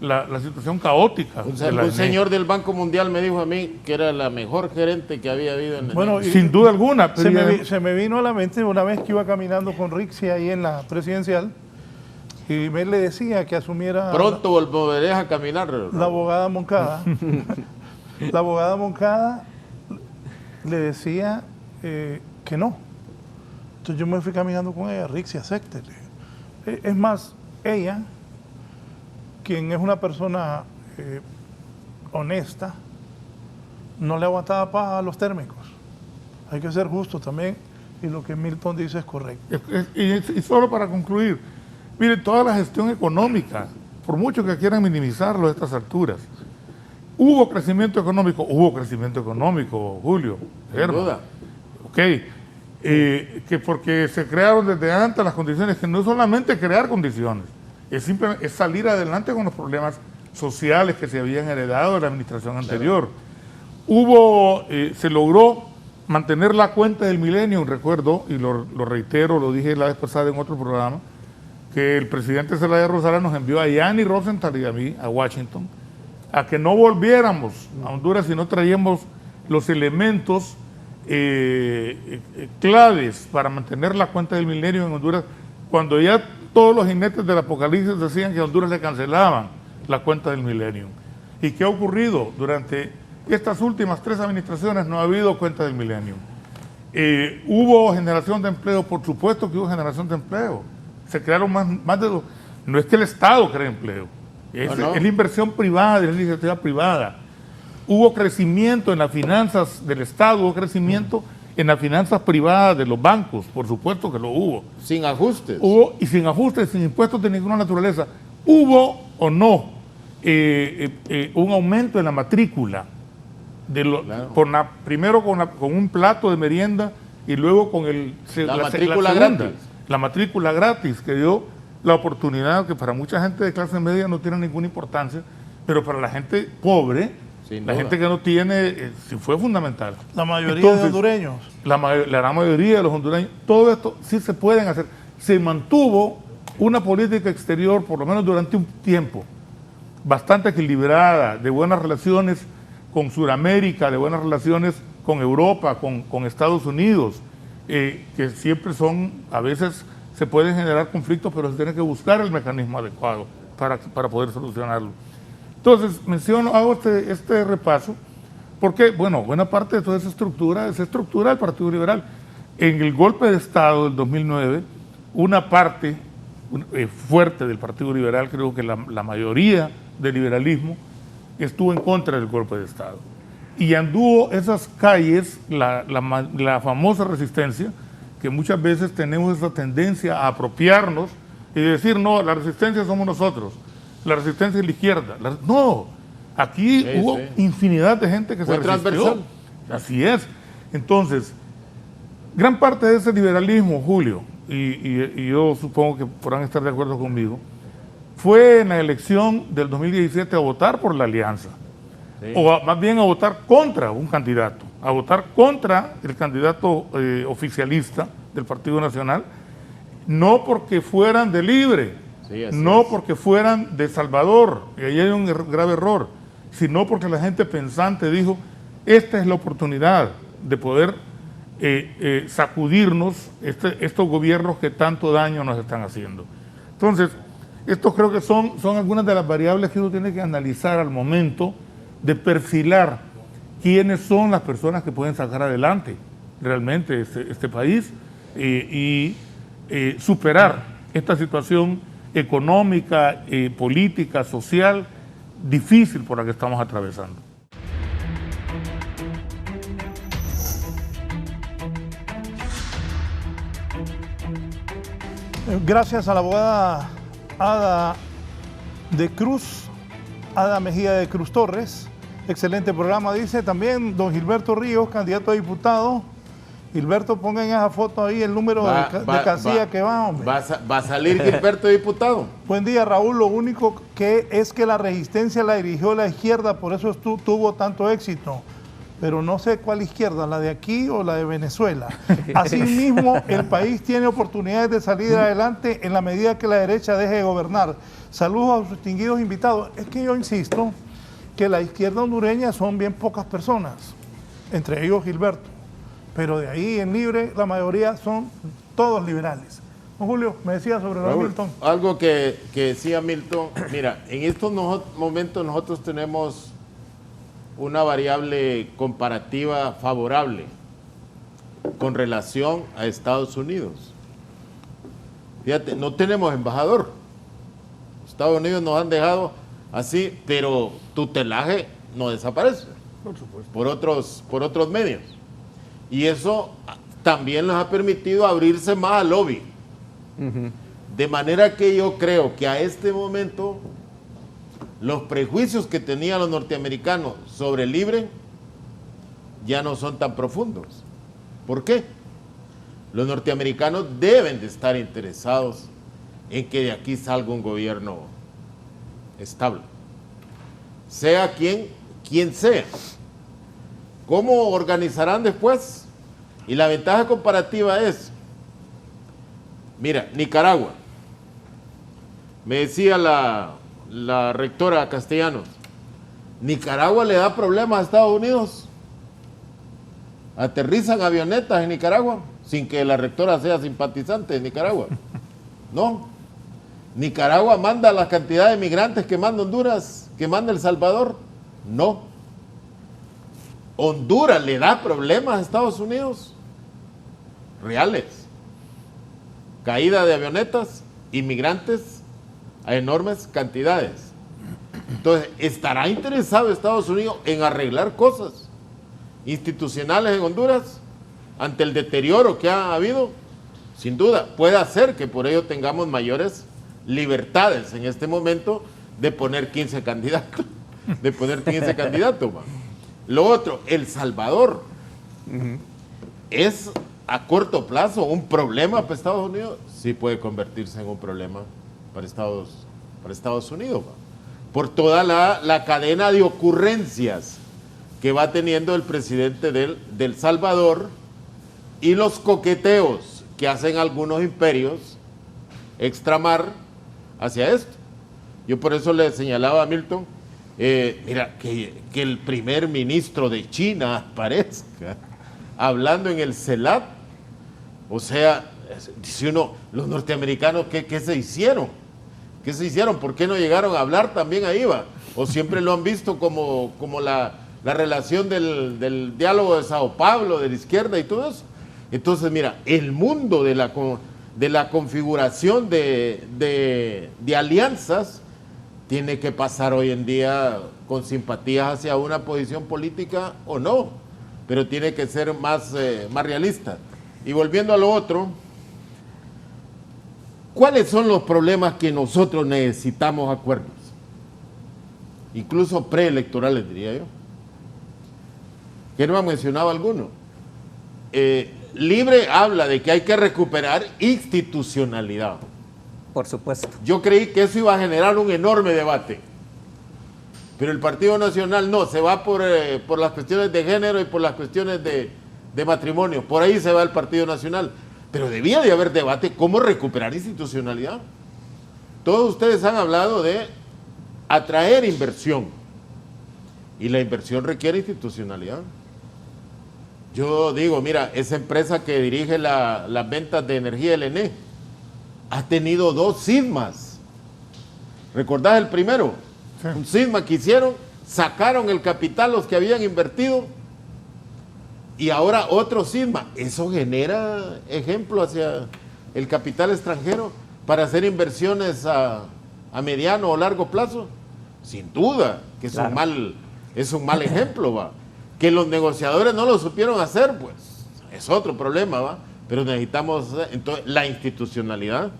la situación caótica. Un señor del Banco Mundial me dijo a mí que era la mejor gerente que había habido en el Bueno, sin duda alguna. Se me vino a la mente una vez que iba caminando con Rixi ahí en la presidencial y él le decía que asumiera... Pronto volverás a caminar. La abogada Moncada. La abogada Moncada le decía que no. Entonces yo me fui caminando con ella, Rixi, acéptele. Es más, ella, quien es una persona honesta, no le aguantaba paja a los térmicos. Hay que ser justo también, y lo que Milton dice es correcto. Y solo para concluir, miren, toda la gestión económica, por mucho que quieran minimizarlo a estas alturas, hubo crecimiento económico, Julio. Sin duda. Ok. Que porque se crearon desde antes las condiciones, que no es solamente crear condiciones, es salir adelante con los problemas sociales que se habían heredado de la administración anterior. Se logró mantener la cuenta del milenio, recuerdo, y lo reitero, lo dije la vez pasada en otro programa, que el presidente Zelaya Rosales nos envió a Gianni Rosenthal y a mí, a Washington, a que no volviéramos a Honduras si no traíamos los elementos claves para mantener la cuenta del milenio en Honduras, cuando ya todos los jinetes del apocalipsis decían que a Honduras le cancelaban la cuenta del milenio. ¿Y qué ha ocurrido? Durante estas últimas 3 administraciones no ha habido cuenta del milenio. ¿Hubo generación de empleo? Por supuesto que hubo generación de empleo. Se crearon más de dos. No es que el Estado cree empleo, es la inversión privada, es la iniciativa privada. Hubo crecimiento en las finanzas del Estado, hubo crecimiento en las finanzas privadas de los bancos, por supuesto que lo hubo. Sin ajustes. Hubo, y sin ajustes, sin impuestos de ninguna naturaleza. ¿Hubo o no un aumento en la matrícula? Claro. Primero con un plato de merienda y luego con la matrícula gratis. La matrícula gratis, que dio la oportunidad, que para mucha gente de clase media no tiene ninguna importancia, pero para la gente pobre, la gente que no tiene, sí fue fundamental. La mayoría de hondureños. La gran mayoría de los hondureños, todo esto sí se pueden hacer. Se mantuvo una política exterior, por lo menos durante un tiempo, bastante equilibrada, de buenas relaciones con Sudamérica, de buenas relaciones con Europa, con Estados Unidos, que siempre son, a veces se pueden generar conflictos, pero se tiene que buscar el mecanismo adecuado para poder solucionarlo. Entonces, hago este repaso, porque, bueno, buena parte de toda esa estructura es estructura del Partido Liberal. En el golpe de Estado del 2009, una parte fuerte del Partido Liberal, creo que la mayoría del liberalismo, estuvo en contra del golpe de Estado. Y anduvo esas calles, la famosa resistencia, que muchas veces tenemos esa tendencia a apropiarnos y decir, no, la resistencia somos nosotros, la resistencia es la izquierda. No, aquí hubo infinidad de gente que se resistió. Transversal. Así es. Entonces, gran parte de ese liberalismo, Julio, y yo supongo que podrán estar de acuerdo conmigo, fue en la elección del 2017 a votar por la alianza, o más bien a votar contra un candidato, a votar contra el candidato oficialista del Partido Nacional, no porque fueran de Libre, no porque fueran de Salvador, y ahí hay un grave error, sino porque la gente pensante dijo, esta es la oportunidad de poder sacudirnos estos gobiernos que tanto daño nos están haciendo. Entonces, estos creo que son algunas de las variables que uno tiene que analizar al momento de perfilar quiénes son las personas que pueden sacar adelante realmente este país y superar esta situación económica, política, social, difícil por la que estamos atravesando. Gracias a la abogada Ada Mejía de Cruz Torres. Excelente programa, dice también don Gilberto Ríos, candidato a diputado. Gilberto, pongan en esa foto ahí el número de casilla que va, hombre. Va a salir Gilberto diputado. Buen día, Raúl. Lo único que es que la resistencia la dirigió la izquierda, por eso tuvo tanto éxito. Pero no sé cuál izquierda, la de aquí o la de Venezuela. Asimismo, el país tiene oportunidades de salir adelante en la medida que la derecha deje de gobernar. Saludos a sus distinguidos invitados. Es que yo insisto que la izquierda hondureña son bien pocas personas, entre ellos Gilberto. Pero de ahí en Libre la mayoría son todos liberales. Don Julio, me decía sobre Raúl, Milton. Algo que decía Milton, mira, en estos momentos nosotros tenemos una variable comparativa favorable con relación a Estados Unidos. Fíjate, no tenemos embajador. Estados Unidos nos han dejado así, pero tutelaje no desaparece. Por supuesto. Por otros medios. Y eso también les ha permitido abrirse más al lobby. De manera que yo creo que a este momento los prejuicios que tenían los norteamericanos sobre el Libre ya no son tan profundos. ¿Por qué? Los norteamericanos deben de estar interesados en que de aquí salga un gobierno estable. Sea quien sea. ¿Cómo organizarán después? Y la ventaja comparativa es, mira, Nicaragua, me decía la rectora Castellanos, Nicaragua le da problemas a Estados Unidos, aterrizan avionetas en Nicaragua, sin que la rectora sea simpatizante de Nicaragua, no, Nicaragua manda la cantidad de migrantes que manda Honduras, que manda El Salvador, no, Honduras le da problemas a Estados Unidos, reales, caída de avionetas, inmigrantes a enormes cantidades. Entonces, ¿estará interesado Estados Unidos en arreglar cosas institucionales en Honduras? ante el deterioro que ha habido, sin duda, puede hacer que por ello tengamos mayores libertades en este momento de poner 15 candidatos, ¿va? Lo otro, El Salvador, ¿es a corto plazo un problema para Estados Unidos? Sí puede convertirse en un problema para Estados Unidos, ¿va? Por toda la cadena de ocurrencias que va teniendo el presidente del Salvador y los coqueteos que hacen algunos imperios extramar hacia esto. Yo por eso le señalaba a Milton, mira, que el primer ministro de China aparezca hablando en el CELAC. O sea, dice uno, los norteamericanos, ¿qué se hicieron? ¿Qué se hicieron? ¿Por qué no llegaron a hablar también ahí, va? ¿O siempre lo han visto como la relación del diálogo de Sao Paulo, de la izquierda y todo eso? Entonces, mira, el mundo de la configuración de alianzas tiene que pasar hoy en día con simpatías hacia una posición política o no, pero tiene que ser más realista. Y volviendo a lo otro, ¿cuáles son los problemas que nosotros necesitamos acuerdos? Incluso preelectorales, diría yo. ¿Quién no ha mencionado alguno? Libre habla de que hay que recuperar institucionalidad. Por supuesto. Yo creí que eso iba a generar un enorme debate. Pero el Partido Nacional no, se va por las cuestiones de género y por las cuestiones de matrimonio. Por ahí se va el Partido Nacional. Pero debía de haber debate cómo recuperar institucionalidad. Todos ustedes han hablado de atraer inversión. Y la inversión requiere institucionalidad. Yo digo, mira, esa empresa que dirige las ventas de energía, el ENE, ha tenido 2 sismas. ¿Recordás el primero? Sí. Un sisma que hicieron, sacaron el capital los que habían invertido y ahora otro sisma. Eso genera ejemplo hacia el capital extranjero para hacer inversiones a mediano o largo plazo. Sin duda que es, claro, es un mal ejemplo, va. Que los negociadores no lo supieron hacer, pues es otro problema, va. Pero necesitamos, entonces, la institucionalidad,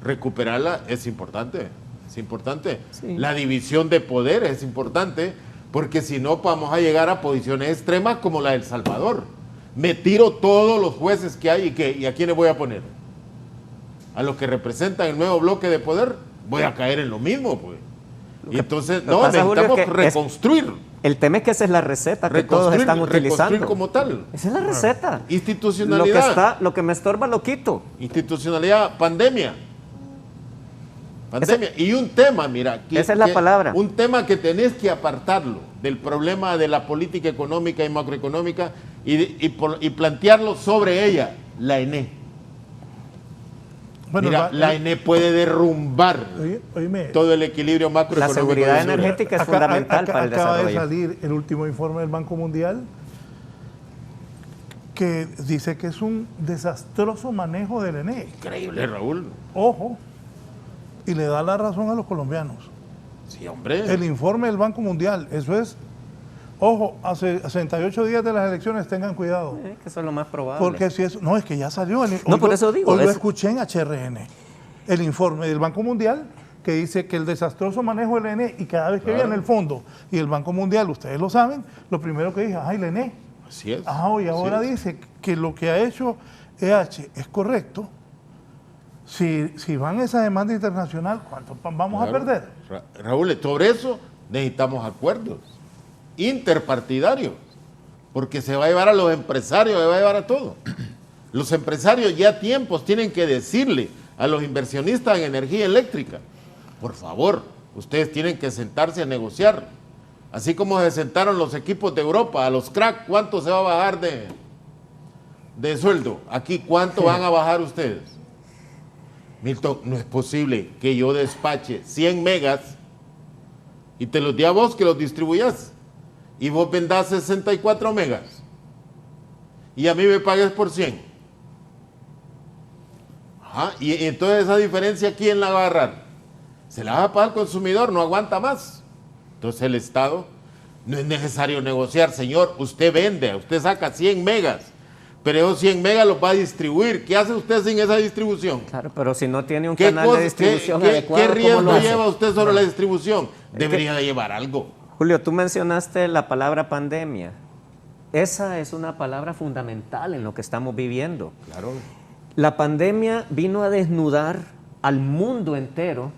recuperarla es importante, es importante. Sí. La división de poderes es importante, porque si no vamos a llegar a posiciones extremas como la de El Salvador. Me tiro todos los jueces que hay y a quiénes voy a poner. A los que representan el nuevo bloque de poder, voy a caer en lo mismo, pues. Y entonces, no, necesitamos reconstruir. El tema es que esa es la receta que todos están utilizando. Reconstruir como tal. Esa es la receta. Institucionalidad. Lo que me estorba lo quito. Institucionalidad, pandemia. Y un tema, mira. Esa es la palabra. Un tema que tenés que apartarlo del problema de la política económica y macroeconómica y plantearlo sobre ella, la ENE. Bueno, mira, la ENE puede derrumbar todo el equilibrio macroeconómico. La seguridad energética es fundamental para el desarrollo. Acaba de salir el último informe del Banco Mundial que dice que es un desastroso manejo del ENE. Increíble, Raúl. Ojo, y le da la razón a los colombianos. Sí, hombre. El informe del Banco Mundial, eso es, ojo, hace 68 días de las elecciones, tengan cuidado. Que eso es lo más probable. Porque si eso, no, es que ya salió. Por eso digo. Hoy lo escuché en HRN, el informe del Banco Mundial que dice que el desastroso manejo del ENE, y cada vez que viene el fondo y el Banco Mundial, ustedes lo saben, lo primero que dice, el ENE. Así es. Y ahora dice que lo que ha hecho EH es correcto. Si van a esa demanda internacional, ¿cuánto vamos a perder? Raúl, sobre eso necesitamos acuerdos interpartidarios, porque se va a llevar a los empresarios, se va a llevar a todo. Los empresarios ya a tiempos tienen que decirle a los inversionistas en energía eléctrica, por favor, ustedes tienen que sentarse a negociar, así como se sentaron los equipos de Europa, a los cracks, ¿cuánto se va a bajar de sueldo? Aquí, ¿cuánto van a bajar ustedes? Milton, no es posible que yo despache 100 megas y te los dé a vos que los distribuyas y vos vendás 64 megas y a mí me pagues por 100. Y entonces esa diferencia, ¿quién la va a agarrar? Se la va a pagar el consumidor, no aguanta más. Entonces el Estado, no es necesario negociar, señor, usted vende, usted saca 100 megas, pero esos 100 megas los va a distribuir. ¿Qué hace usted sin esa distribución? Claro, pero si no tiene un canal de distribución adecuado, ¿qué riesgo ¿cómo lo hace? lleva usted sobre la distribución? Debería de llevar algo. Julio, tú mencionaste la palabra pandemia. Esa es una palabra fundamental en lo que estamos viviendo. Claro. La pandemia vino a desnudar al mundo entero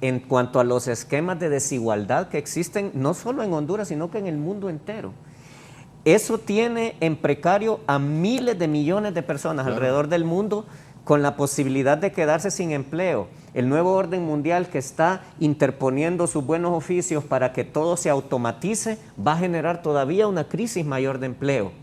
en cuanto a los esquemas de desigualdad que existen no solo en Honduras, sino que en el mundo entero. Eso tiene en precario a miles de millones de personas alrededor del mundo con la posibilidad de quedarse sin empleo. El nuevo orden mundial que está interponiendo sus buenos oficios para que todo se automatice va a generar todavía una crisis mayor de empleo.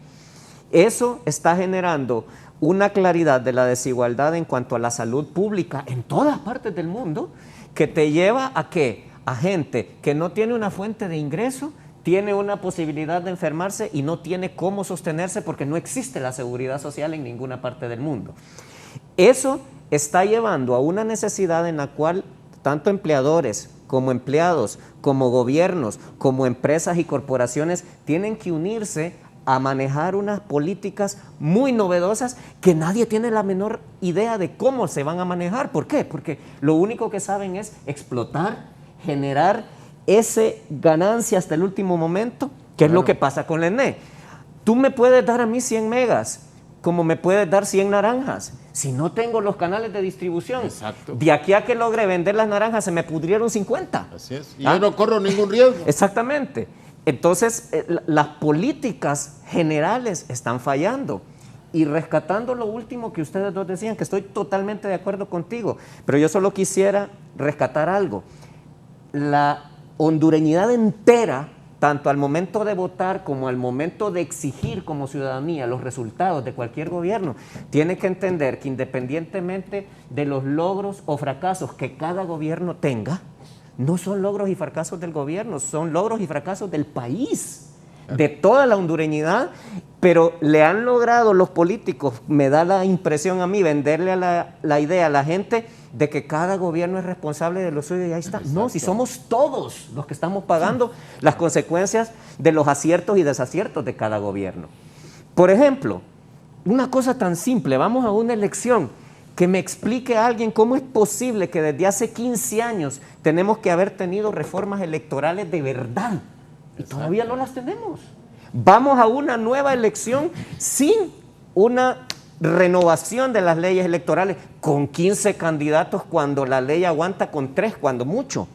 Eso está generando una claridad de la desigualdad en cuanto a la salud pública en todas partes del mundo que te lleva a que a gente que no tiene una fuente de ingreso tiene una posibilidad de enfermarse y no tiene cómo sostenerse porque no existe la seguridad social en ninguna parte del mundo. Eso está llevando a una necesidad en la cual tanto empleadores como empleados, como gobiernos, como empresas y corporaciones tienen que unirse a manejar unas políticas muy novedosas que nadie tiene la menor idea de cómo se van a manejar. ¿Por qué? Porque lo único que saben es explotar, generar ese ganancia hasta el último momento, que es lo que pasa con la ENE. Tú me puedes dar a mí 100 megas, como me puedes dar 100 naranjas. Si no tengo los canales de distribución, exacto, de aquí a que logre vender las naranjas se me pudrieron 50. Así es. Y yo no corro ningún riesgo. Exactamente. Entonces, las políticas generales están fallando. Y rescatando lo último que ustedes dos decían, que estoy totalmente de acuerdo contigo, pero yo solo quisiera rescatar algo. La hondureñidad entera, tanto al momento de votar como al momento de exigir como ciudadanía los resultados de cualquier gobierno, tiene que entender que independientemente de los logros o fracasos que cada gobierno tenga, no son logros y fracasos del gobierno, son logros y fracasos del país, de toda la hondureñidad, pero le han logrado los políticos, me da la impresión a mí, venderle a la idea a la gente de que cada gobierno es responsable de lo suyo y ahí está. Exacto. No, si somos todos los que estamos pagando las consecuencias de los aciertos y desaciertos de cada gobierno. Por ejemplo, una cosa tan simple, vamos a una elección, que me explique a alguien cómo es posible que desde hace 15 años tenemos que haber tenido reformas electorales de verdad y todavía no las tenemos. Vamos a una nueva elección sin una renovación de las leyes electorales, con 15 candidatos cuando la ley aguanta con 3 cuando mucho,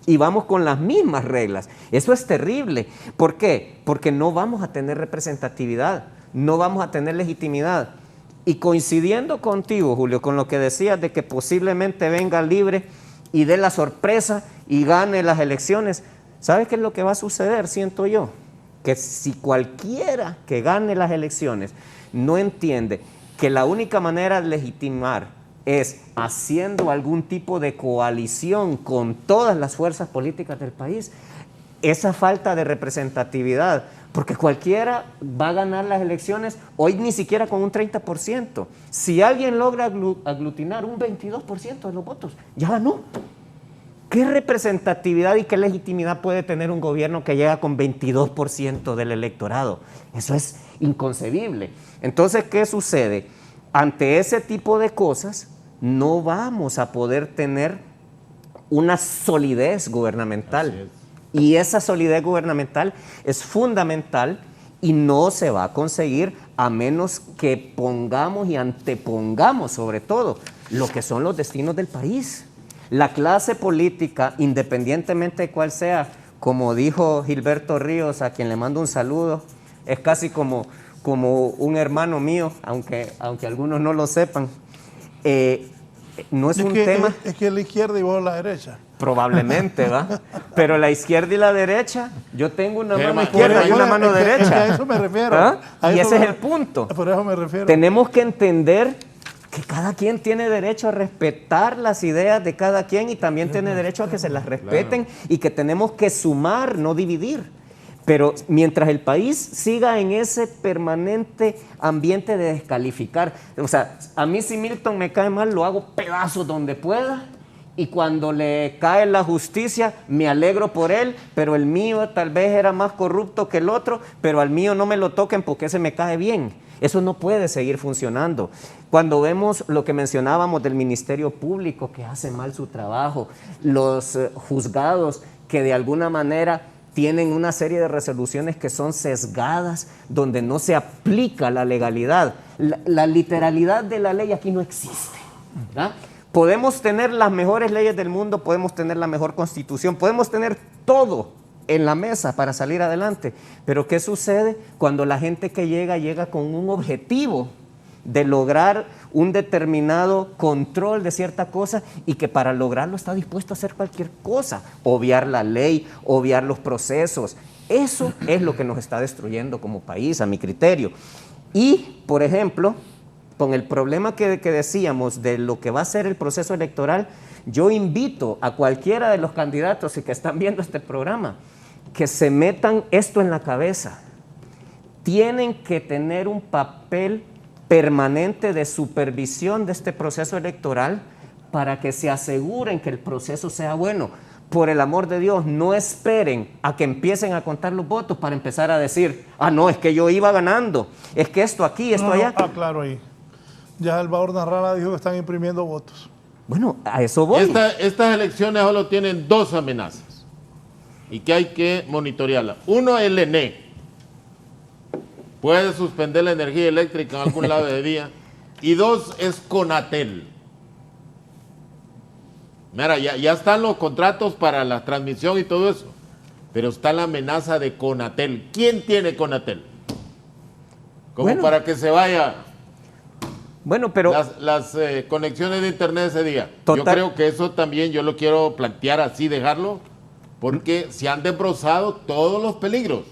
y vamos con las mismas reglas. Eso es terrible. ¿Por qué? Porque no vamos a tener representatividad, no vamos a tener legitimidad. Y coincidiendo contigo, Julio, con lo que decías de que posiblemente venga libre y dé la sorpresa y gane las elecciones, ¿sabes qué es lo que va a suceder? Siento yo, que si cualquiera que gane las elecciones no entiende que la única manera de legitimar es haciendo algún tipo de coalición con todas las fuerzas políticas del país, esa falta de representatividad, porque cualquiera va a ganar las elecciones, hoy ni siquiera con un 30%. Si alguien logra aglutinar un 22% de los votos, ya ganó. ¿Qué representatividad y qué legitimidad puede tener un gobierno que llega con 22% del electorado? Eso es inconcebible. Entonces, ¿qué sucede? Ante ese tipo de cosas, no vamos a poder tener una solidez gubernamental. Y esa solidez gubernamental es fundamental y no se va a conseguir a menos que pongamos y antepongamos sobre todo lo que son los destinos del país. La clase política, independientemente de cuál sea, como dijo Gilberto Ríos, a quien le mando un saludo, es casi como un hermano mío, aunque algunos no lo sepan. No es un tema... Es que la izquierda y vos la derecha. Probablemente, ¿va? Pero la izquierda y la derecha, yo tengo una mano Por izquierda y eso una mano derecha. A eso me refiero. ¿Ah? A Y eso ese es el punto. Por eso me refiero. Tenemos que entender que cada quien tiene derecho a respetar las ideas de cada quien y también tiene derecho a que se las respeten y que tenemos que sumar, no dividir. Pero mientras el país siga en ese permanente ambiente de descalificar, o sea, a mí si Milton me cae mal, lo hago pedazos donde pueda y cuando le cae la justicia me alegro por él, pero el mío tal vez era más corrupto que el otro, pero al mío no me lo toquen porque ese me cae bien. Eso no puede seguir funcionando. Cuando vemos lo que mencionábamos del Ministerio Público, que hace mal su trabajo, los juzgados que de alguna manera tienen una serie de resoluciones que son sesgadas, donde no se aplica la legalidad. La literalidad de la ley aquí no existe, ¿verdad? Podemos tener las mejores leyes del mundo, podemos tener la mejor constitución, podemos tener todo en la mesa para salir adelante, pero ¿qué sucede cuando la gente que llega con un objetivo de lograr un determinado control de cierta cosa y que para lograrlo está dispuesto a hacer cualquier cosa, obviar la ley, obviar los procesos? Eso es lo que nos está destruyendo como país, a mi criterio. Y, por ejemplo, con el problema que decíamos de lo que va a ser el proceso electoral, yo invito a cualquiera de los candidatos y que están viendo este programa que se metan esto en la cabeza. Tienen que tener un papel permanente de supervisión de este proceso electoral para que se aseguren que el proceso sea bueno. Por el amor de Dios, no esperen a que empiecen a contar los votos para empezar a decir, ah, no, es que yo iba ganando, es que esto aquí, esto allá. Claro ahí. Ya Salvador Narrala dijo que están imprimiendo votos. Bueno, a eso voy. Estas elecciones solo tienen dos amenazas y que hay que monitorearlas. Uno es el ENE. Puede suspender la energía eléctrica en algún lado de día. Y dos es Conatel. Mira, ya están los contratos para la transmisión y todo eso, pero está la amenaza de Conatel. ¿Quién tiene Conatel? Como para que se vaya pero las conexiones de internet ese día. Yo creo que eso también yo lo quiero plantear así, dejarlo, porque se han desbrozado todos los peligros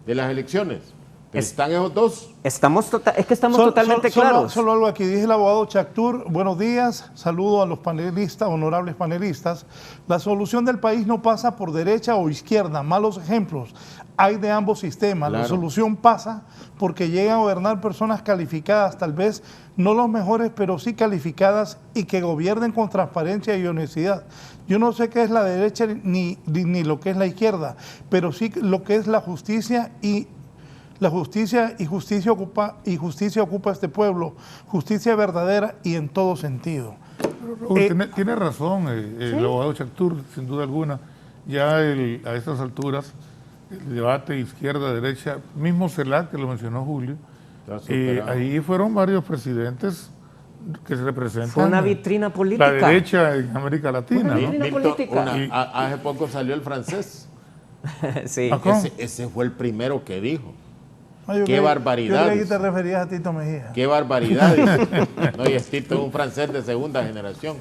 de las elecciones. Están esos dos. Estamos totalmente claros. Solo algo aquí, dice el abogado Chactur, buenos días, saludo a los panelistas, honorables panelistas. La solución del país no pasa por derecha o izquierda, malos ejemplos hay de ambos sistemas. Claro. La solución pasa porque llegan a gobernar personas calificadas, tal vez no los mejores, pero sí calificadas y que gobiernen con transparencia y honestidad. Yo no sé qué es la derecha ni lo que es la izquierda, pero sí lo que es la justicia y justicia ocupa este pueblo, justicia verdadera y en todo sentido. Tiene razón el abogado Chactur, sin duda alguna. Ya a estas alturas, el debate izquierda-derecha, mismo CELAC, que lo mencionó Julio, ahí fueron varios presidentes que se representan. Fue una vitrina política. La derecha en América Latina. Una vitrina política. Hace poco salió el francés. Sí. Ese fue el primero que dijo. Qué barbaridad. Yo creí que te referías a Tito Mejía. Qué barbaridad. No, y Tito es un francés de segunda generación.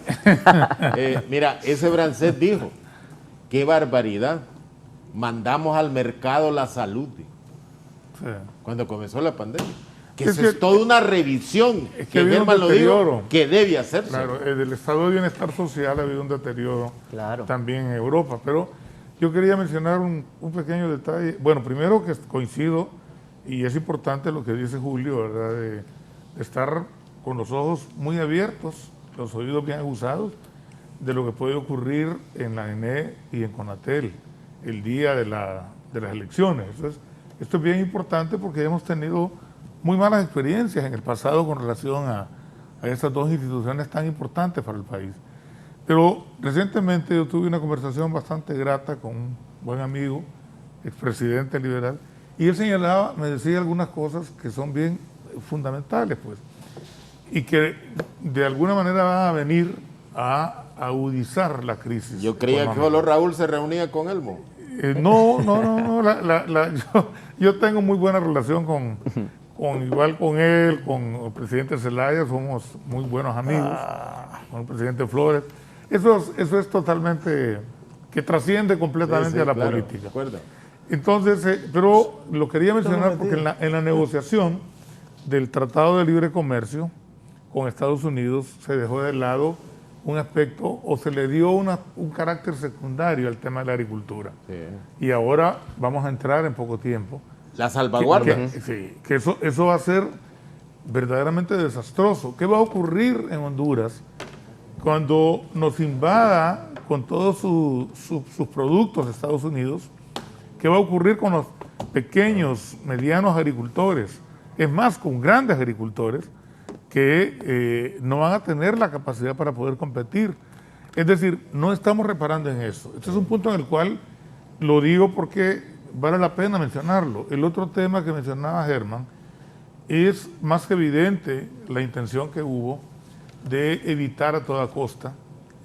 Mira, ese francés dijo, qué barbaridad. Mandamos al mercado la salud. Sí. Cuando comenzó la pandemia. Es toda una revisión. Que Germán lo dijo, que debe hacerse. Claro, del estado de bienestar social ha habido un deterioro también en Europa. Pero yo quería mencionar un pequeño detalle. Bueno, primero que coincido. Y es importante lo que dice Julio, ¿verdad? De estar con los ojos muy abiertos, los oídos bien aguzados, de lo que puede ocurrir en la ENE y en Conatel el día de las elecciones. Entonces, esto es bien importante porque hemos tenido muy malas experiencias en el pasado con relación a estas dos instituciones tan importantes para el país. Pero recientemente yo tuve una conversación bastante grata con un buen amigo, expresidente liberal, y él señalaba, me decía algunas cosas que son bien fundamentales, pues, y que de alguna manera van a venir a agudizar la crisis. Yo creía que solo Raúl se reunía con Elmo. No, yo tengo muy buena relación igual con él, con el presidente Zelaya, somos muy buenos amigos, con el presidente Flores. Eso es totalmente, que trasciende completamente a la política. De acuerdo. Entonces, pero lo quería mencionar porque en la negociación del Tratado de Libre Comercio con Estados Unidos se dejó de lado un aspecto o se le dio un carácter secundario al tema de la agricultura. Sí. Y ahora vamos a entrar en poco tiempo. La salvaguarda. Que eso va a ser verdaderamente desastroso. ¿Qué va a ocurrir en Honduras cuando nos invada con todos sus productos Estados Unidos? ¿Qué va a ocurrir con los pequeños, medianos agricultores Es más, con grandes agricultores que no van a tener la capacidad para poder competir. Es decir, no estamos reparando en eso. Este es un punto en el cual lo digo porque vale la pena mencionarlo. El otro tema que mencionaba Germán, es más que evidente la intención que hubo de evitar a toda costa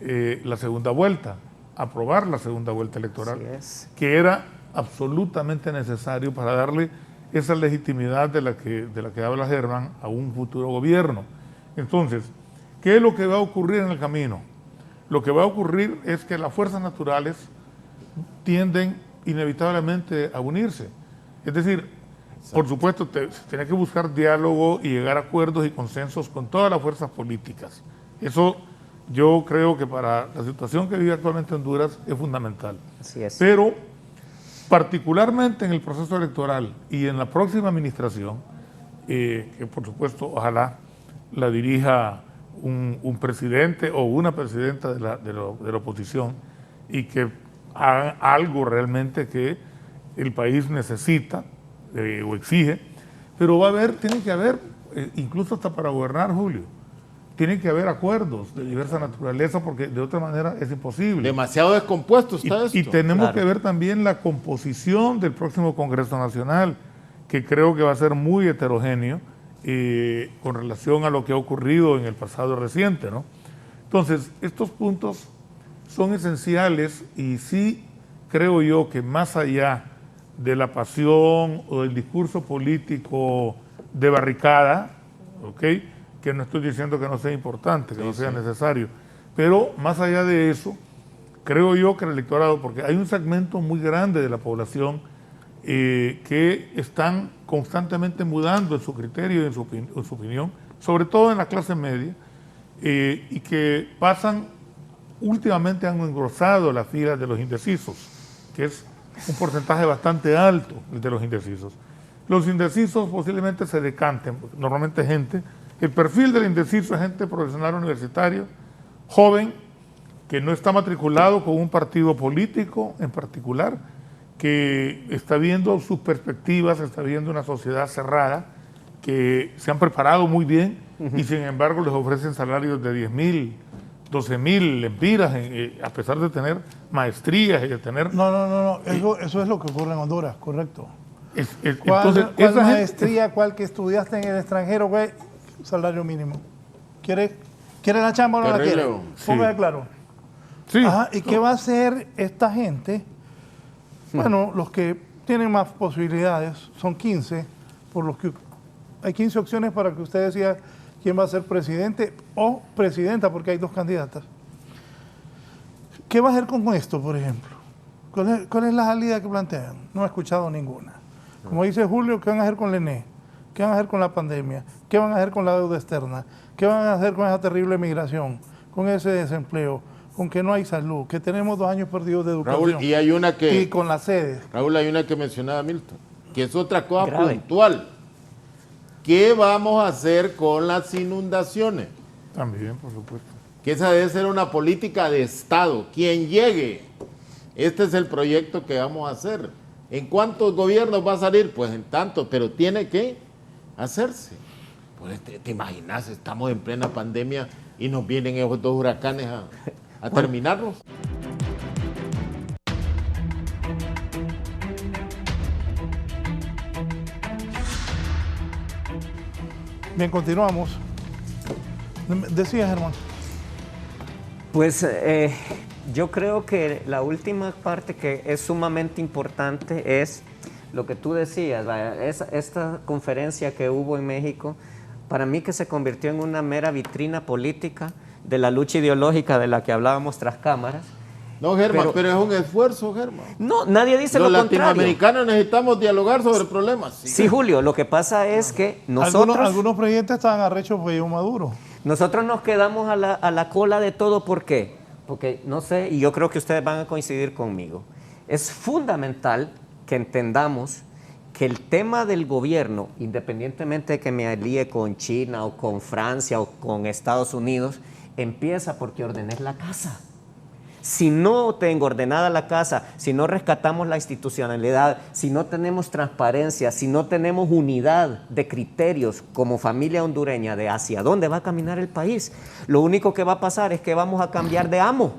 la segunda vuelta, aprobar la segunda vuelta electoral, que era absolutamente necesario para darle esa legitimidad de la que habla Germán a un futuro gobierno. Entonces, ¿qué es lo que va a ocurrir en el camino? Lo que va a ocurrir es que las fuerzas naturales tienden inevitablemente a unirse. Es decir, por supuesto, tiene que buscar diálogo y llegar a acuerdos y consensos con todas las fuerzas políticas. Eso yo creo que para la situación que vive actualmente Honduras es fundamental. Así es. Pero particularmente en el proceso electoral y en la próxima administración, que por supuesto ojalá la dirija un presidente o una presidenta de la oposición y que hagan algo realmente que el país necesita o exige, pero tiene que haber, incluso hasta para gobernar, Julio, tiene que haber acuerdos de diversa naturaleza porque de otra manera es imposible. Demasiado descompuesto está esto. Y tenemos que ver también la composición del próximo Congreso Nacional, que creo que va a ser muy heterogéneo con relación a lo que ha ocurrido en el pasado reciente, ¿no? Entonces, estos puntos son esenciales y sí creo yo que más allá de la pasión o del discurso político de barricada, ¿ok?, que no estoy diciendo que no sea importante, que no sea necesario, pero más allá de eso, creo yo que el electorado, porque hay un segmento muy grande de la población que están constantemente mudando en su criterio y en su opinión, sobre todo en la clase media, y que últimamente han engrosado las filas de los indecisos, que es un porcentaje bastante alto el de los indecisos. Los indecisos posiblemente se decanten, normalmente el perfil del indeciso es gente profesional universitario, joven, que no está matriculado con un partido político en particular, que está viendo sus perspectivas, está viendo una sociedad cerrada, que se han preparado muy bien y sin embargo les ofrecen salarios de 10,000, 12,000 lempiras, a pesar de tener maestrías y de tener... No, eso es lo que ocurre en Honduras, correcto. Entonces, ¿Cuál maestría, cuál que estudiaste en el extranjero, güey? Salario mínimo. ¿Quiere la chamba o no la quiere? Póngale claro. Sí. Ajá, ¿y qué va a hacer esta gente? Bueno, los que tienen más posibilidades son 15, por los que hay 15 opciones para que usted decida quién va a ser presidente o presidenta, porque hay dos candidatas. ¿Qué va a hacer con esto, por ejemplo? ¿Cuál es la salida que plantean? No he escuchado ninguna. Como dice Julio, ¿qué van a hacer con el ENE? ¿Qué van a hacer con la pandemia? ¿Qué van a hacer con la deuda externa? ¿Qué van a hacer con esa terrible migración? Con ese desempleo, con que no hay salud, que tenemos 2 años perdidos de educación. Raúl, y hay una que... Y con las sedes. Raúl, hay una que mencionaba Milton, que es otra cosa puntual. ¿Qué vamos a hacer con las inundaciones? También, por supuesto. Que esa debe ser una política de Estado. Quien llegue, este es el proyecto que vamos a hacer. ¿En cuántos gobiernos va a salir? Pues en tantos, pero tiene que hacerse. Pues te imaginas, estamos en plena pandemia y nos vienen esos 2 huracanes a terminarnos. Bien, continuamos. Decía, Germán. Pues yo creo que la última parte que es sumamente importante es lo que tú decías, esta conferencia que hubo en México, para mí que se convirtió en una mera vitrina política de la lucha ideológica de la que hablábamos tras cámaras. No, Germán, pero es un esfuerzo, Germán. No, nadie dice lo contrario. Los latinoamericanos necesitamos dialogar sobre problemas. Sí, Julio, lo que pasa es que nosotros... Algunos presidentes estaban arrechos por Maduro. Nosotros nos quedamos a la cola de todo, ¿por qué? Porque, no sé, y yo creo que ustedes van a coincidir conmigo, es fundamental que entendamos que el tema del gobierno, independientemente de que me alíe con China o con Francia o con Estados Unidos, empieza porque ordenes la casa. Si no tengo ordenada la casa, si no rescatamos la institucionalidad, si no tenemos transparencia, si no tenemos unidad de criterios como familia hondureña de hacia dónde va a caminar el país, lo único que va a pasar es que vamos a cambiar de amo.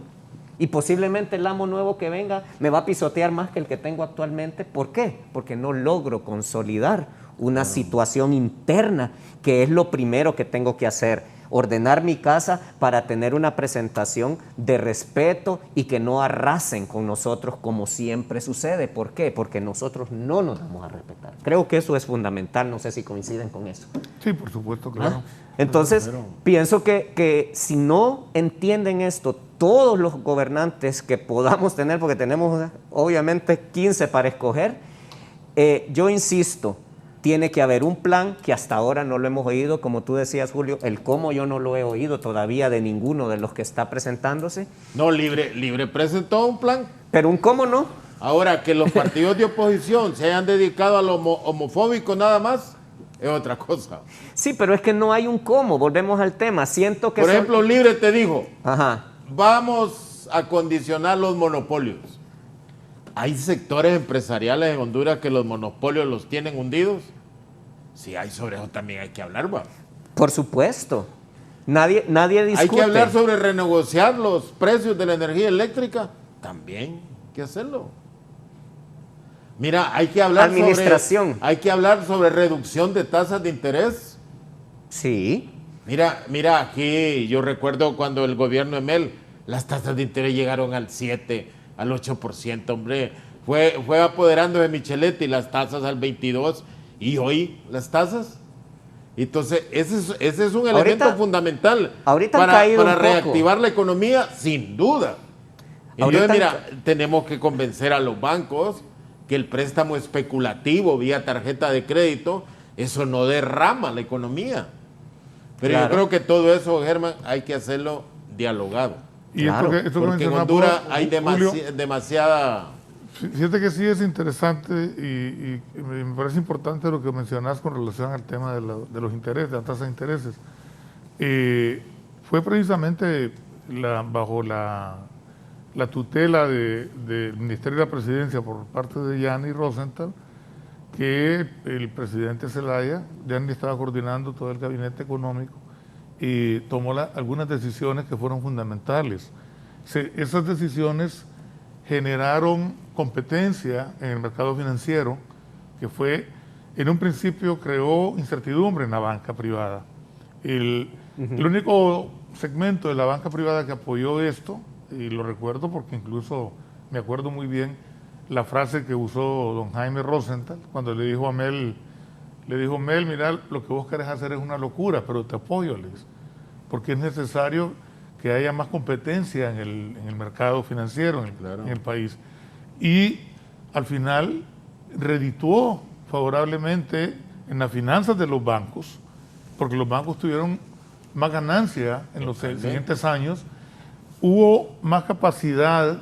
Y posiblemente el amo nuevo que venga me va a pisotear más que el que tengo actualmente. ¿Por qué? Porque no logro consolidar una situación interna, que es lo primero que tengo que hacer. Ordenar mi casa para tener una presentación de respeto y que no arrasen con nosotros como siempre sucede. ¿Por qué? Porque nosotros no nos vamos a respetar. Creo que eso es fundamental. No sé si coinciden con eso. Sí, por supuesto, claro. Entonces, pienso que si no entienden esto, todos los gobernantes que podamos tener, porque tenemos obviamente 15 para escoger, yo insisto, tiene que haber un plan que hasta ahora no lo hemos oído, como tú decías, Julio, el cómo yo no lo he oído todavía de ninguno de los que está presentándose. No, Libre presentó un plan. Pero un cómo no. Ahora, que los partidos de oposición se hayan dedicado a lo homofóbico nada más, es otra cosa. Sí, pero es que no hay un cómo, volvemos al tema. Siento que... Por ejemplo, Libre te dijo, ajá, vamos a condicionar los monopolios. ¿Hay sectores empresariales en Honduras que los monopolios los tienen hundidos? Sí, hay, sobre eso también hay que hablar, ¿va? por supuesto. Nadie discute. Hay que hablar sobre renegociar los precios de la energía eléctrica. También hay que hacerlo. Mira, hay que hablar sobre reducción de tasas de interés. Sí. Mira, aquí yo recuerdo cuando el gobierno de Mel, las tasas de interés llegaron al 7%, al 8%, hombre. Fue apoderando de Micheletti las tasas al 22%, y hoy las tasas. Entonces, ese es un elemento fundamental para reactivar la economía, sin duda. Entonces, mira, tenemos que convencer a los bancos que el préstamo especulativo vía tarjeta de crédito, eso no derrama la economía. Pero yo creo que todo eso, Germán, hay que hacerlo dialogado. Y esto porque en Honduras hay demasiada... Fíjate que sí es interesante y me parece importante lo que mencionas con relación al tema de los intereses, de la tasa de intereses. Fue precisamente bajo la tutela del Ministerio de la Presidencia por parte de Yanni Rosenthal que el presidente Zelaya, Yanni estaba coordinando todo el gabinete económico y tomó algunas decisiones que fueron fundamentales. Esas decisiones generaron competencia en el mercado financiero, que fue, en un principio creó incertidumbre en la banca privada. El único segmento de la banca privada que apoyó esto, y lo recuerdo porque incluso me acuerdo muy bien la frase que usó don Jaime Rosenthal cuando le dijo a Mel, mira, lo que vos querés hacer es una locura, pero te apoyo, le dice, porque es necesario que haya más competencia en el mercado financiero en el país. Y al final redituó favorablemente en las finanzas de los bancos, porque los bancos tuvieron más ganancia en los siguientes años, hubo más capacidad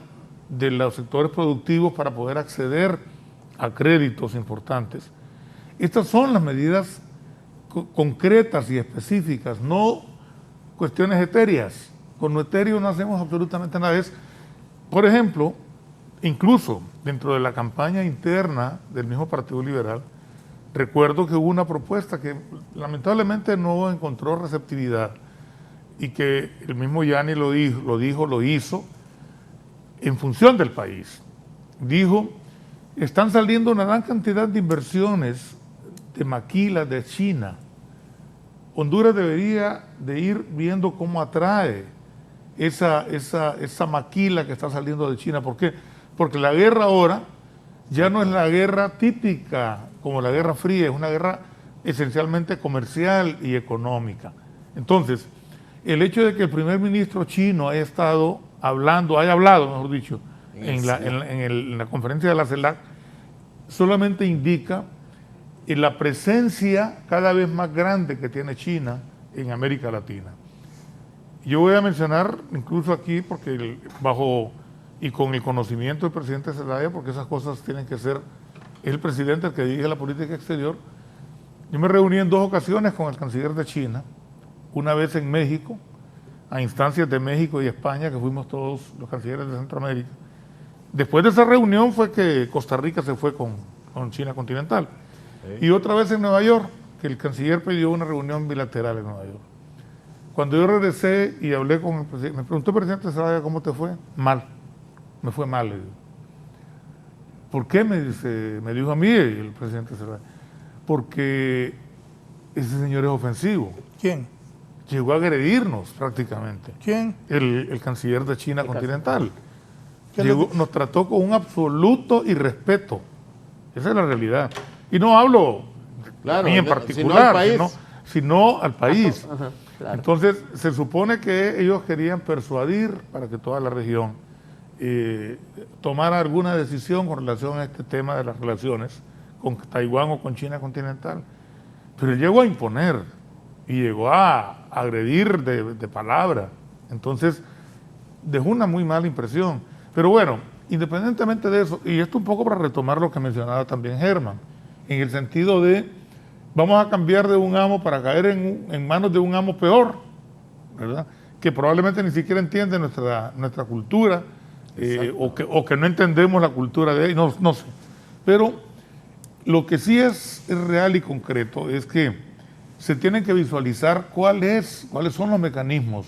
de los sectores productivos para poder acceder a créditos importantes. Estas son las medidas concretas y específicas, no cuestiones etéreas. Con lo etéreo no hacemos absolutamente nada. Por ejemplo, incluso dentro de la campaña interna del mismo Partido Liberal, recuerdo que hubo una propuesta que lamentablemente no encontró receptividad y que el mismo Yanni lo hizo en función del país. Dijo, están saliendo una gran cantidad de inversiones de maquilas de China. Honduras debería de ir viendo cómo atrae esa maquila que está saliendo de China. ¿Por qué? Porque la guerra ahora ya no es la guerra típica como la Guerra Fría, es una guerra esencialmente comercial y económica. Entonces, el hecho de que el primer ministro chino haya hablado, mejor dicho, en la conferencia de la CELAC, solamente indica la presencia cada vez más grande que tiene China en América Latina. Yo voy a mencionar, incluso aquí, porque y con el conocimiento del presidente Zelaya, porque esas cosas tienen que ser, es el presidente el que dirige la política exterior. Yo me reuní en 2 ocasiones con el canciller de China, una vez en México, a instancias de México y España, que fuimos todos los cancilleres de Centroamérica. Después de esa reunión fue que Costa Rica se fue con China continental. Y otra vez en Nueva York, que el canciller pidió una reunión bilateral en Nueva York. Cuando yo regresé y hablé con el presidente, me preguntó el presidente Zelaya, ¿cómo te fue? Mal, me fue mal. Le digo. ¿Por qué? Me dijo a mí el presidente Zelaya. Porque ese señor es ofensivo. ¿Quién? Llegó a agredirnos prácticamente. ¿Quién? El canciller de China continental. ¿Qué Nos trató con un absoluto irrespeto. Esa es la realidad. Y no hablo ni en particular, sino al país. Ajá, claro. Entonces, se supone que ellos querían persuadir para que toda la región tomara alguna decisión con relación a este tema de las relaciones con Taiwán o con China continental. Pero él llegó a imponer y llegó a agredir de palabra. Entonces, dejó una muy mala impresión. Pero bueno, independientemente de eso, y esto un poco para retomar lo que mencionaba también Germán, en el sentido de vamos a cambiar de un amo para caer en manos de un amo peor, ¿verdad? Que probablemente ni siquiera entiende nuestra cultura, o que no entendemos la cultura de él, no sé. Pero lo que sí es real y concreto es que se tienen que visualizar cuáles son los mecanismos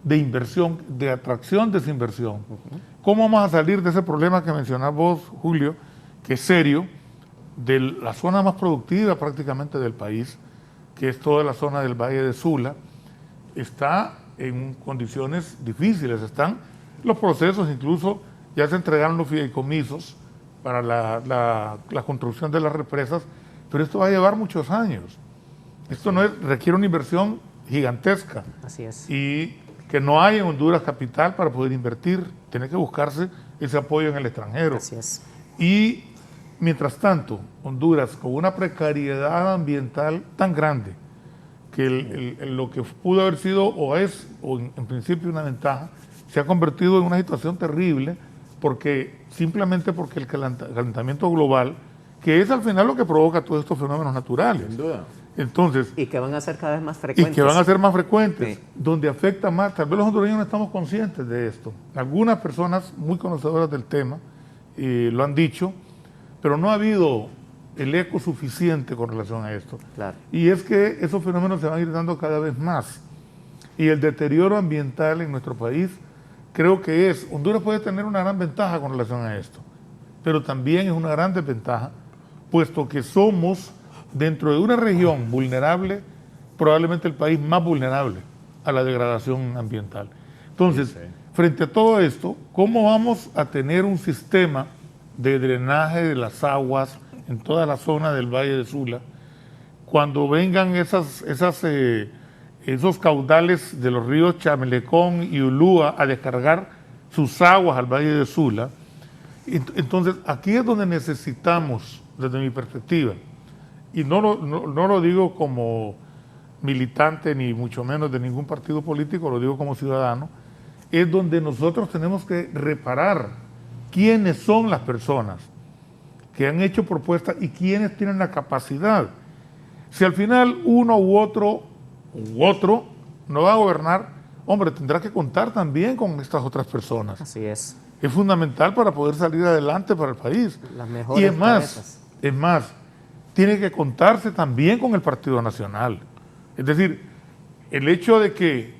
de inversión, de atracción de esa inversión. ¿Cómo vamos a salir de ese problema que mencionás vos, Julio, que es serio, de la zona más productiva prácticamente del país, que es toda la zona del Valle de Sula? Está en condiciones difíciles, están los procesos, incluso ya se entregaron los fideicomisos para la construcción de las represas, pero esto va a llevar muchos años. Esto requiere una inversión gigantesca. Así es. Y que no hay en Honduras capital para poder invertir, tiene que buscarse ese apoyo en el extranjero. Así es. Y mientras tanto, Honduras, con una precariedad ambiental tan grande, que lo que pudo haber sido o es, o en principio una ventaja, se ha convertido en una situación terrible, simplemente porque el calentamiento global, que es al final lo que provoca todos estos fenómenos naturales. Sin duda. Entonces, Y que van a ser cada vez más frecuentes. y que van a ser más frecuentes, Sí. donde afecta más. Tal vez los hondureños no estamos conscientes de esto. Algunas personas muy conocedoras del tema lo han dicho, pero no ha habido el eco suficiente con relación a esto. Claro. Y es que esos fenómenos se van a ir dando cada vez más. Y el deterioro ambiental en nuestro país, creo que Honduras puede tener una gran ventaja con relación a esto, pero también es una gran desventaja, puesto que somos, dentro de una región vulnerable, probablemente el país más vulnerable a la degradación ambiental. Entonces, frente a todo esto, ¿cómo vamos a tener un sistema de drenaje de las aguas en toda la zona del Valle de Sula cuando vengan esos caudales de los ríos Chamelecón y Ulúa a descargar sus aguas al Valle de Sula? Entonces, aquí es donde necesitamos, desde mi perspectiva, y no lo digo como militante ni mucho menos de ningún partido político, lo digo como ciudadano, es donde nosotros tenemos que reparar quiénes son las personas que han hecho propuestas y quiénes tienen la capacidad. Si al final uno u otro no va a gobernar, hombre, tendrá que contar también con estas otras personas. Así es. Es fundamental para poder salir adelante para el país. Las mejores Y es cabezas. más, tiene que contarse también con el Partido Nacional. Es decir, el hecho de que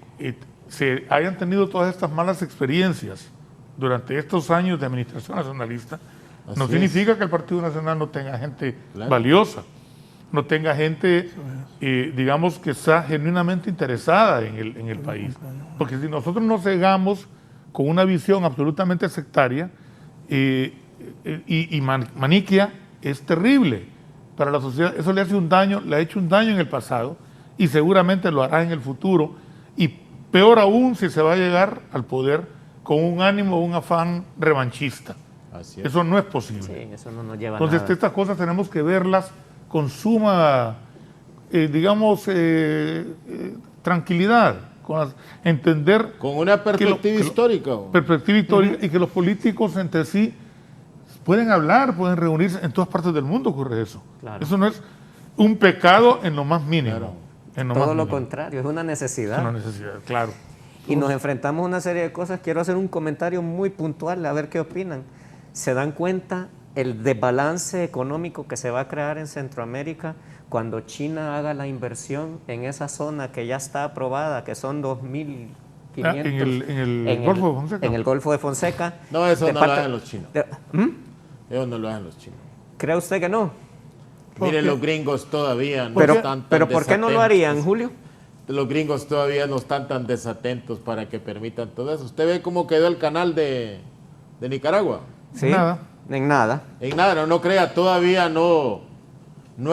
se hayan tenido todas estas malas experiencias durante estos años de administración nacionalista, no significa que el Partido Nacional no tenga gente valiosa, no tenga gente, digamos, que está genuinamente interesada en el país. Porque si nosotros nos cegamos con una visión absolutamente sectaria y maniquea, es terrible para la sociedad. Eso le ha hecho un daño en el pasado y seguramente lo hará en el futuro. Y peor aún si se va a llegar al poder con un ánimo, un afán revanchista. Así es. Eso no es posible. Sí, eso no nos lleva a Entonces, nada. estas cosas tenemos que verlas con suma, tranquilidad, entender... Con una perspectiva histórica. Perspectiva histórica y que los políticos entre sí pueden hablar, pueden reunirse. En todas partes del mundo ocurre eso. Claro. Eso no es un pecado en lo más mínimo. Claro. En lo Todo más lo mínimo. contrario, es una necesidad. Es una necesidad, claro. y nos enfrentamos a una serie de cosas. Quiero hacer un comentario muy puntual, a ver qué opinan. ¿Se dan cuenta el desbalance económico que se va a crear en Centroamérica cuando China haga la inversión en esa zona que ya está aprobada, que son 2.500 en el Golfo de Fonseca? En el Golfo de Fonseca. No, eso no lo hacen los chinos. ¿Mm? Eso no lo hacen los chinos. ¿Cree usted que no? Miren, los gringos todavía no Pero, están tan pero ¿por qué no lo harían, Julio? Los gringos todavía no están tan desatentos para que permitan todo eso. ¿Usted ve cómo quedó el canal de Nicaragua? Sí, Nada. en nada. En nada, no crea, todavía no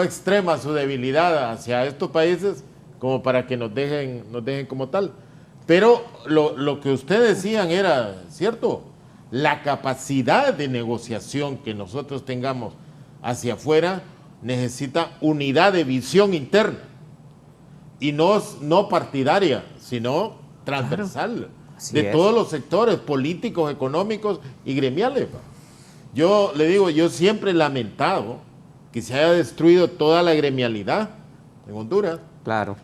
extrema su debilidad hacia estos países como para que nos dejen como tal. Pero lo que ustedes decían era cierto. La capacidad de negociación que nosotros tengamos hacia afuera necesita unidad de visión interna y no partidaria, sino transversal, así de es. todos los sectores políticos, económicos y gremiales. Yo le digo, yo siempre he lamentado que se haya destruido toda la gremialidad en Honduras. Claro.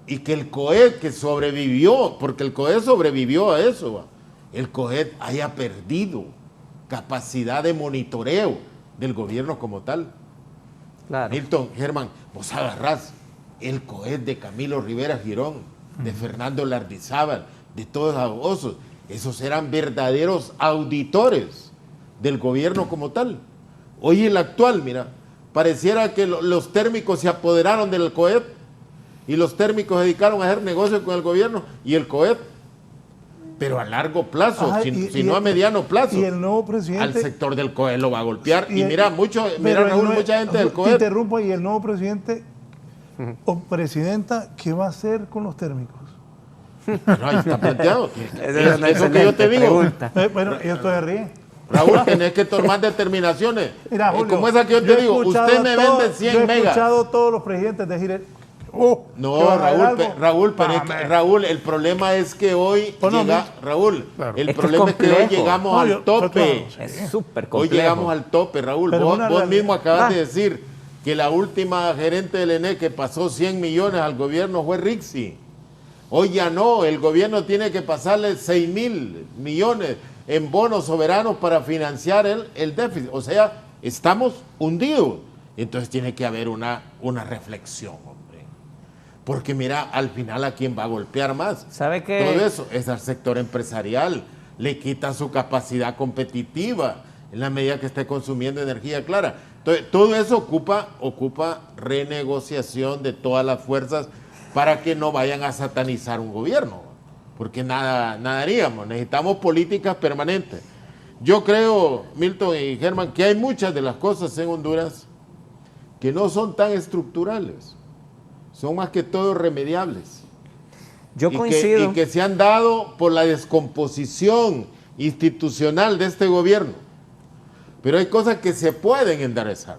Y que el COED que sobrevivió, porque el COED sobrevivió a eso, el COED haya perdido capacidad de monitoreo del gobierno como tal. Claro. Milton, Germán, vos agarrás el COED de Camilo Rivera Girón, de Fernando Lardizábal, de todos esos eran verdaderos auditores del gobierno como tal. Hoy el actual, mira, pareciera que los térmicos se apoderaron del COED y los térmicos se dedicaron a hacer negocios con el gobierno y el COED, pero a largo plazo, no a mediano plazo. Y el nuevo presidente... Al sector del COED lo va a golpear. Y mira, Raúl, mucha gente del COED... Interrumpo, y el nuevo presidente o presidenta, ¿qué va a hacer con los térmicos? No, ahí está planteado. Eso que yo te digo. Bueno, ellos todavía ríen. Raúl, tenés que tomar determinaciones. Mira, Julio, como esa que yo te digo, usted me vende 100 Yo he megas. escuchado a todos los presidentes decir... No, Raúl, el problema es que hoy el problema es que hoy llegamos al tope. Es súper complejo. Hoy llegamos al tope, Raúl. Vos mismo acabas de decir que la última gerente del ENE que pasó 100 millones al gobierno fue Rixi. Hoy ya no, el gobierno tiene que pasarle 6.000 millones en bonos soberanos para financiar el déficit. O sea, estamos hundidos. Entonces tiene que haber una reflexión, hombre. Porque mira, al final a quién va a golpear más. ¿Sabe qué? Todo eso es al sector empresarial. Le quita su capacidad competitiva en la medida que esté consumiendo energía clara. Entonces, todo eso ocupa renegociación de todas las fuerzas para que no vayan a satanizar un gobierno. Porque nada haríamos. Necesitamos políticas permanentes. Yo creo, Milton y Germán, que hay muchas de las cosas en Honduras que no son tan estructurales. Son más que todo remediables. Yo coincido. Y que se han dado por la descomposición institucional de este gobierno. Pero hay cosas que se pueden enderezar,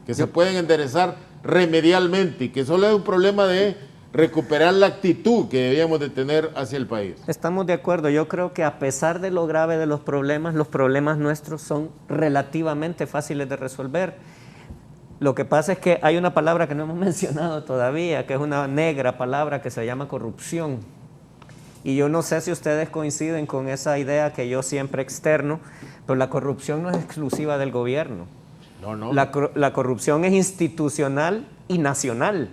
se pueden enderezar remedialmente y que solo es un problema de recuperar la actitud que debíamos de tener hacia el país. Estamos de acuerdo. Yo creo que a pesar de lo grave de los problemas nuestros son relativamente fáciles de resolver. Lo que pasa es que hay una palabra que no hemos mencionado todavía, que es una negra palabra que se llama corrupción. Y yo no sé si ustedes coinciden con esa idea que yo siempre externo, pero la corrupción no es exclusiva del gobierno. No. La corrupción es institucional y nacional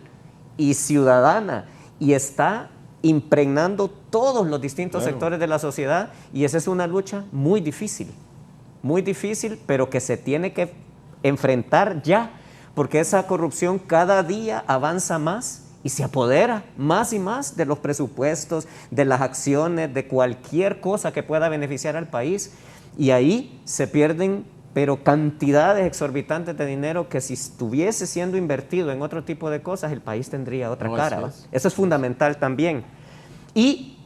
y ciudadana y está impregnando todos los distintos sectores de la sociedad y esa es una lucha muy difícil, pero que se tiene que enfrentar ya, porque esa corrupción cada día avanza más y se apodera más y más de los presupuestos, de las acciones, de cualquier cosa que pueda beneficiar al país. Y ahí se pierden, pero cantidades exorbitantes de dinero que si estuviese siendo invertido en otro tipo de cosas, el país tendría otra cara. Eso es fundamental también. Y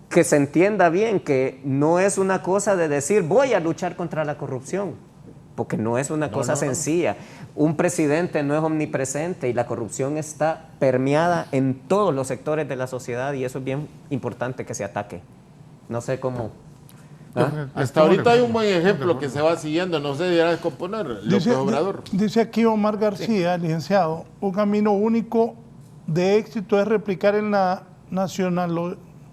que se entienda bien que no es una cosa de decir voy a luchar contra la corrupción, porque no es una cosa sencilla. Un presidente no es omnipresente y la corrupción está permeada en todos los sectores de la sociedad y eso es bien importante que se ataque. No sé cómo. Hasta ahorita hay un buen ejemplo que se va siguiendo, no se deberá descomponer, López Obrador. Dice aquí Omar García, licenciado, un camino único de éxito es replicar en la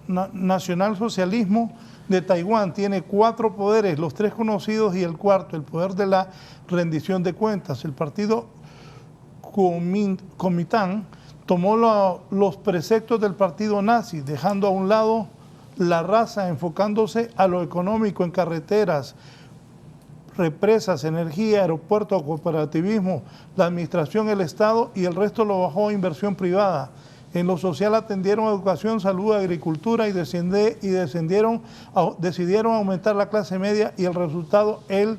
nacionalsocialismo de Taiwán tiene 4 poderes, los 3 conocidos y el cuarto, el poder de la rendición de cuentas. El partido Kuomintang tomó los preceptos del partido nazi, dejando a un lado la raza, enfocándose a lo económico en carreteras, represas, energía, aeropuertos, cooperativismo, la administración, el Estado, y el resto lo bajó a inversión privada. En lo social atendieron educación, salud, agricultura y decidieron aumentar la clase media, y el resultado el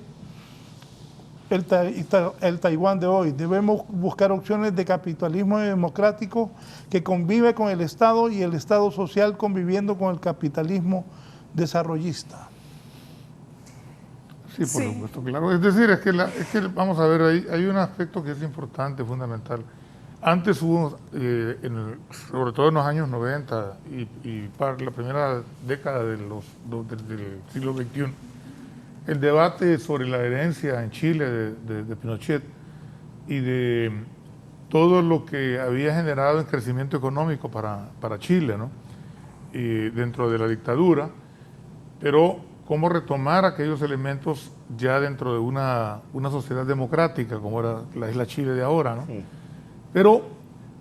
Taiwán de hoy. Debemos buscar opciones de capitalismo democrático que convive con el Estado, y el Estado social conviviendo con el capitalismo desarrollista. Sí, por supuesto, claro. Es decir, es que vamos a ver, hay un aspecto que es importante, fundamental. Antes hubo, sobre todo en los años 90 y para la primera década del siglo XXI, el debate sobre la herencia en Chile de Pinochet y de todo lo que había generado en crecimiento económico para Chile, ¿no? Dentro de la dictadura, pero cómo retomar aquellos elementos ya dentro de una sociedad democrática, como era la isla Chile de ahora, ¿no? Sí. Pero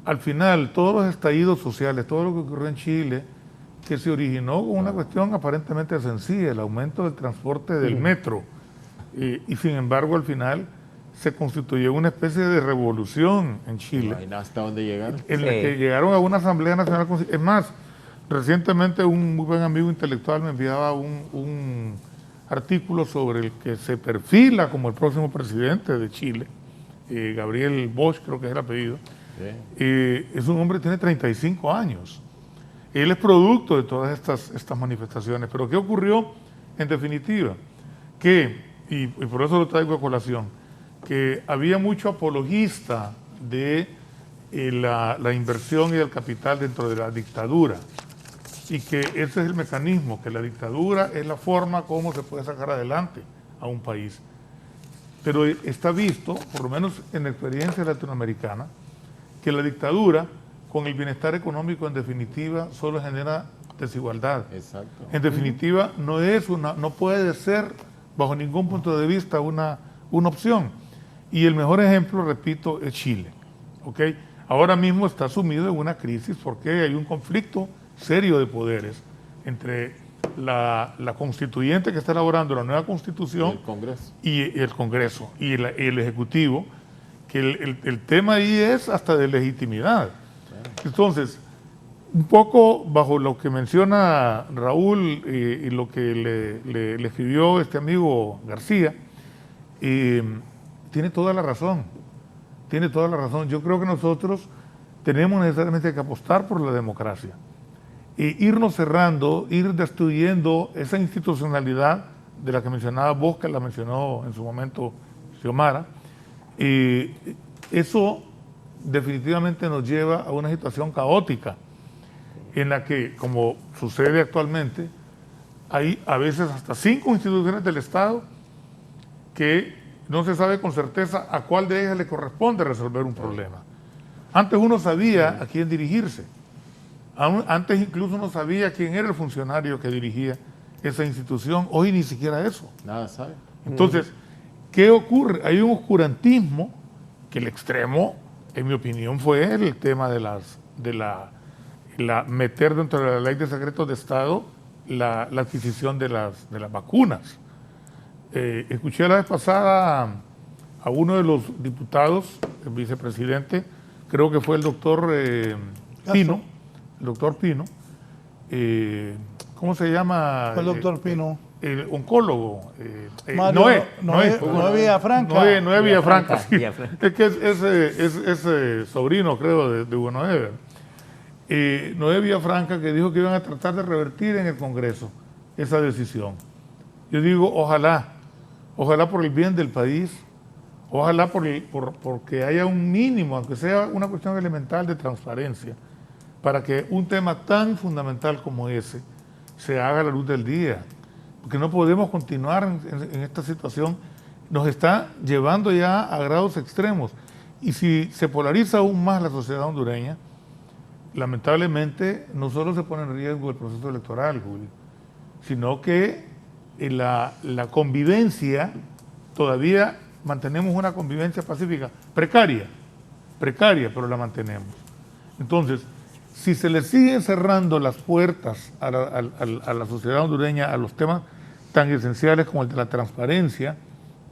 al final, todos los estallidos sociales, todo lo que ocurrió en Chile, que se originó con una cuestión aparentemente sencilla, el aumento del transporte del metro, y sin embargo al final se constituyó una especie de revolución en Chile. No hay nada hasta dónde llegar. En la que llegaron a una Asamblea Nacional. Es más, recientemente un muy buen amigo intelectual me enviaba un artículo sobre el que se perfila como el próximo presidente de Chile, Gabriel Bosch, creo que es el apellido. Es un hombre que tiene 35 años. Él es producto de todas estas manifestaciones. Pero ¿qué ocurrió en definitiva? Y por eso lo traigo a colación, que había mucho apologista de la inversión y del capital dentro de la dictadura, y que ese es el mecanismo, que la dictadura es la forma como se puede sacar adelante a un país. Pero está visto, por lo menos en la experiencia latinoamericana, que la dictadura, con el bienestar económico, en definitiva, solo genera desigualdad. Exacto. En definitiva, no puede ser, bajo ningún punto de vista, una opción. Y el mejor ejemplo, repito, es Chile. ¿Okay? Ahora mismo está sumido en una crisis porque hay un conflicto serio de poderes entre la constituyente que está elaborando la nueva constitución y el Congreso y el Ejecutivo, que el tema ahí es hasta de legitimidad. Entonces, un poco bajo lo que menciona Raúl y lo que le escribió este amigo García, tiene toda la razón. Tiene toda la razón. Yo creo que nosotros tenemos necesariamente que apostar por la democracia. Irnos cerrando, ir destruyendo esa institucionalidad de la que mencionaba vos, que la mencionó en su momento Xiomara. Eso definitivamente nos lleva a una situación caótica en la que, como sucede actualmente, hay a veces hasta 5 instituciones del Estado que no se sabe con certeza a cuál de ellas le corresponde resolver un problema. Antes uno sabía a quién dirigirse. Antes incluso no sabía quién era el funcionario que dirigía esa institución. Hoy ni siquiera eso. Nada sabe. Entonces, ¿qué ocurre? Hay un oscurantismo que el extremo, en mi opinión, fue el tema de meter dentro de la ley de secretos de Estado la adquisición de las vacunas. Escuché la vez pasada a uno de los diputados, el vicepresidente, creo que fue el doctor Pino. El doctor Pino, ¿cómo se llama? El doctor Pino. El oncólogo. Noé Villafranca. Noé Villafranca, sí. Es que es sobrino, creo, de Hugo Noé. Noé Villafranca, que dijo que iban a tratar de revertir en el Congreso esa decisión. Yo digo, ojalá por el bien del país, ojalá porque haya un mínimo, aunque sea una cuestión elemental de transparencia, para que un tema tan fundamental como ese se haga a la luz del día. Porque no podemos continuar en esta situación. Nos está llevando ya a grados extremos. Y si se polariza aún más la sociedad hondureña, lamentablemente no solo se pone en riesgo el proceso electoral, Julio, sino que la convivencia, todavía mantenemos una convivencia pacífica, precaria, pero la mantenemos. Entonces, si se le siguen cerrando las puertas a la sociedad hondureña a los temas tan esenciales como el de la transparencia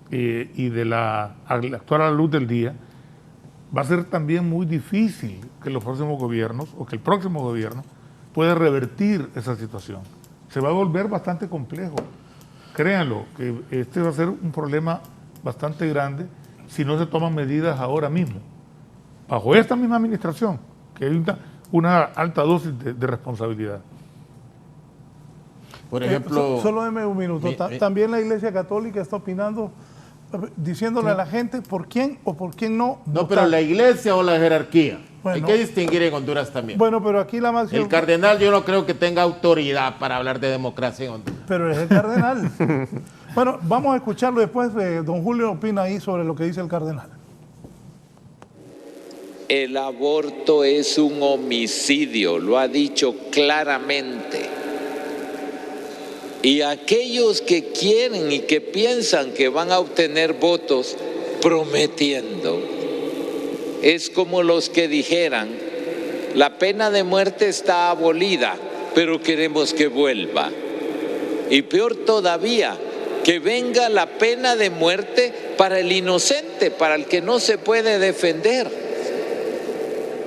y de actuar a la luz del día, va a ser también muy difícil que los próximos gobiernos o que el próximo gobierno pueda revertir esa situación. Se va a volver bastante complejo. Créanlo, que este va a ser un problema bastante grande si no se toman medidas ahora mismo, bajo esta misma administración, que hay una alta dosis de responsabilidad. Por ejemplo... Solo deme un minuto. También la Iglesia Católica está opinando, diciéndole a la gente por quién o por quién no No, votar. pero la Iglesia o la jerarquía. Bueno, hay que distinguir en Honduras también. Bueno, pero aquí la máxima... El cardenal yo no creo que tenga autoridad para hablar de democracia en Honduras. Pero es el cardenal. Bueno, vamos a escucharlo después. Don Julio opina ahí sobre lo que dice el cardenal. El aborto es un homicidio, lo ha dicho claramente. Y aquellos que quieren y que piensan que van a obtener votos prometiendo, es como los que dijeran, la pena de muerte está abolida, pero queremos que vuelva. Y peor todavía, que venga la pena de muerte para el inocente, para el que no se puede defender.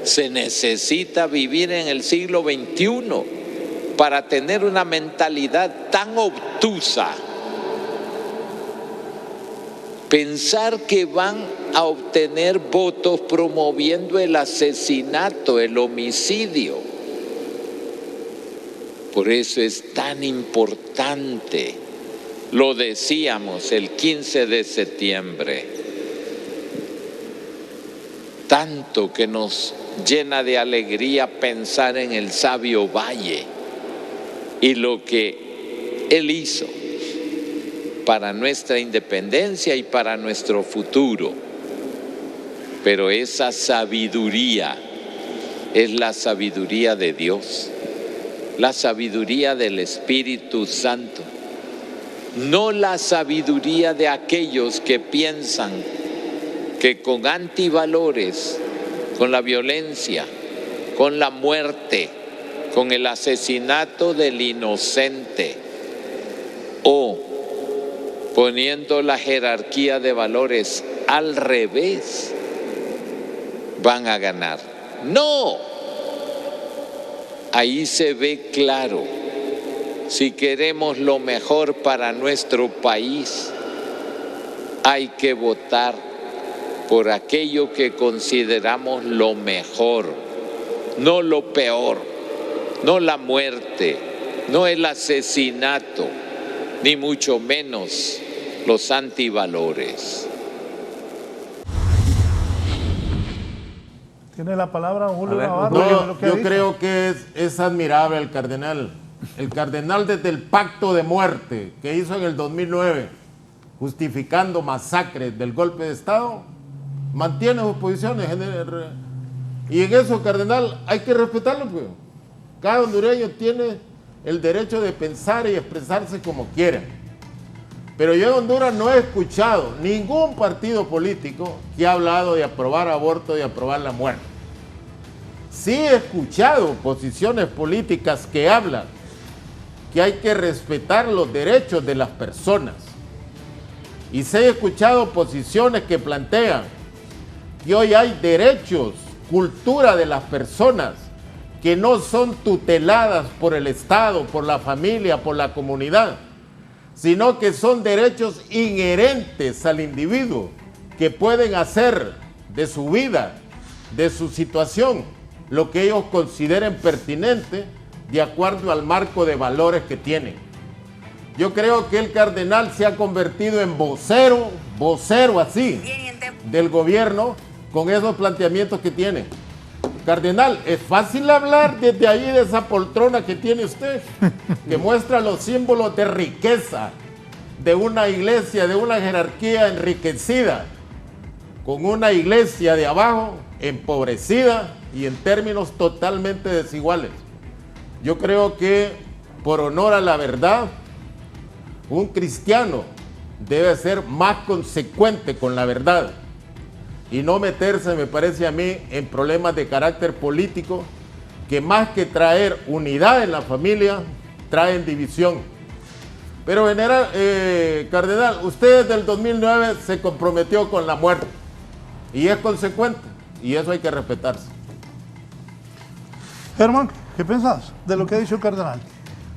Se necesita vivir en el siglo XXI para tener una mentalidad tan obtusa. Pensar que van a obtener votos promoviendo el asesinato, el homicidio. Por eso es tan importante, lo decíamos el 15 de septiembre, tanto que nos llena de alegría pensar en el sabio Valle y lo que él hizo para nuestra independencia y para nuestro futuro. Pero esa sabiduría es la sabiduría de Dios, la sabiduría del Espíritu Santo, no la sabiduría de aquellos que piensan que con antivalores, con la violencia, con la muerte, con el asesinato del inocente o poniendo la jerarquía de valores al revés, van a ganar. No, ahí se ve claro, si queremos lo mejor para nuestro país, hay que votar por aquello que consideramos lo mejor, no lo peor, no la muerte, no el asesinato, ni mucho menos los antivalores. Tiene la palabra don Julio Navarro. No, yo creo que es admirable el cardenal. El cardenal desde el pacto de muerte que hizo en el 2009, justificando masacres del golpe de Estado, mantiene sus posiciones. Y en eso, cardenal, hay que respetarlo. Pues. Cada hondureño tiene el derecho de pensar y expresarse como quiera. Pero yo en Honduras no he escuchado ningún partido político que ha hablado de aprobar aborto y aprobar la muerte. Sí he escuchado posiciones políticas que hablan que hay que respetar los derechos de las personas. Y sí he escuchado posiciones que plantean que hoy hay derechos, cultura de las personas que no son tuteladas por el Estado, por la familia, por la comunidad, sino que son derechos inherentes al individuo que pueden hacer de su vida, de su situación, lo que ellos consideren pertinente de acuerdo al marco de valores que tienen. Yo creo que el cardenal se ha convertido en vocero así, del gobierno con esos planteamientos que tiene. Cardenal, es fácil hablar desde ahí de esa poltrona que tiene usted, que muestra los símbolos de riqueza de una iglesia, de una jerarquía enriquecida, con una iglesia de abajo empobrecida, y en términos totalmente desiguales. Yo creo que por honor a la verdad, un cristiano debe ser más consecuente con la verdad y no meterse, me parece a mí, en problemas de carácter político que más que traer unidad en la familia, traen división. Pero general, cardenal, usted desde el 2009 se comprometió con la muerte y es consecuente y eso hay que respetarse. Germán, ¿qué pensás de lo que ha dicho el cardenal?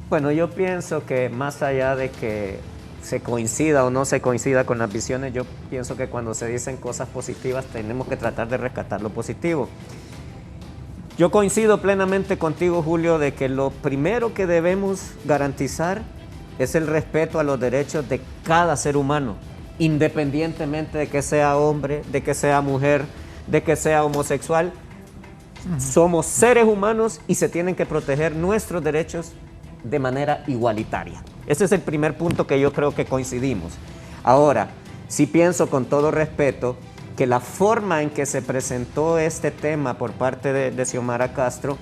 Bueno, yo pienso que más allá de que se coincida o no se coincida con las visiones, yo pienso que cuando se dicen cosas positivas tenemos que tratar de rescatar lo positivo. Yo coincido plenamente contigo, Julio, de que lo primero que debemos garantizar es el respeto a los derechos de cada ser humano, independientemente de que sea hombre, de que sea mujer, de que sea homosexual. Somos seres humanos y se tienen que proteger nuestros derechos de manera igualitaria. Ese es el primer punto que yo creo que coincidimos. Ahora, sí pienso con todo respeto que la forma en que se presentó este tema por parte de Xiomara Castro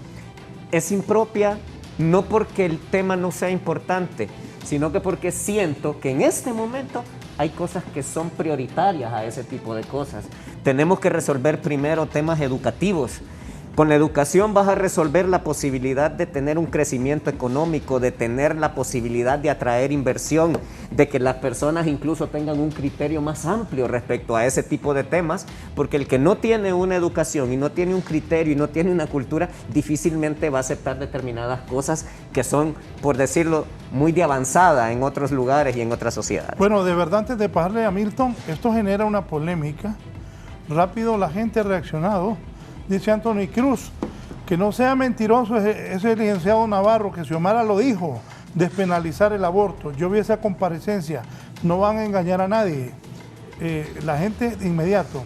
es impropia, no porque el tema no sea importante, sino que porque siento que en este momento hay cosas que son prioritarias a ese tipo de cosas. Tenemos que resolver primero temas educativos. Con la educación vas a resolver la posibilidad de tener un crecimiento económico, de tener la posibilidad de atraer inversión, de que las personas incluso tengan un criterio más amplio respecto a ese tipo de temas, porque el que no tiene una educación y no tiene un criterio y no tiene una cultura, difícilmente va a aceptar determinadas cosas que son, por decirlo, muy de avanzada en otros lugares y en otras sociedades. Bueno, de verdad, antes de pasarle a Milton, esto genera una polémica. Rápido la gente ha reaccionado. Dice Anthony Cruz, que no sea mentiroso ese licenciado Navarro, que Xiomara lo dijo, despenalizar el aborto. Yo vi esa comparecencia, no van a engañar a nadie. La gente de inmediato.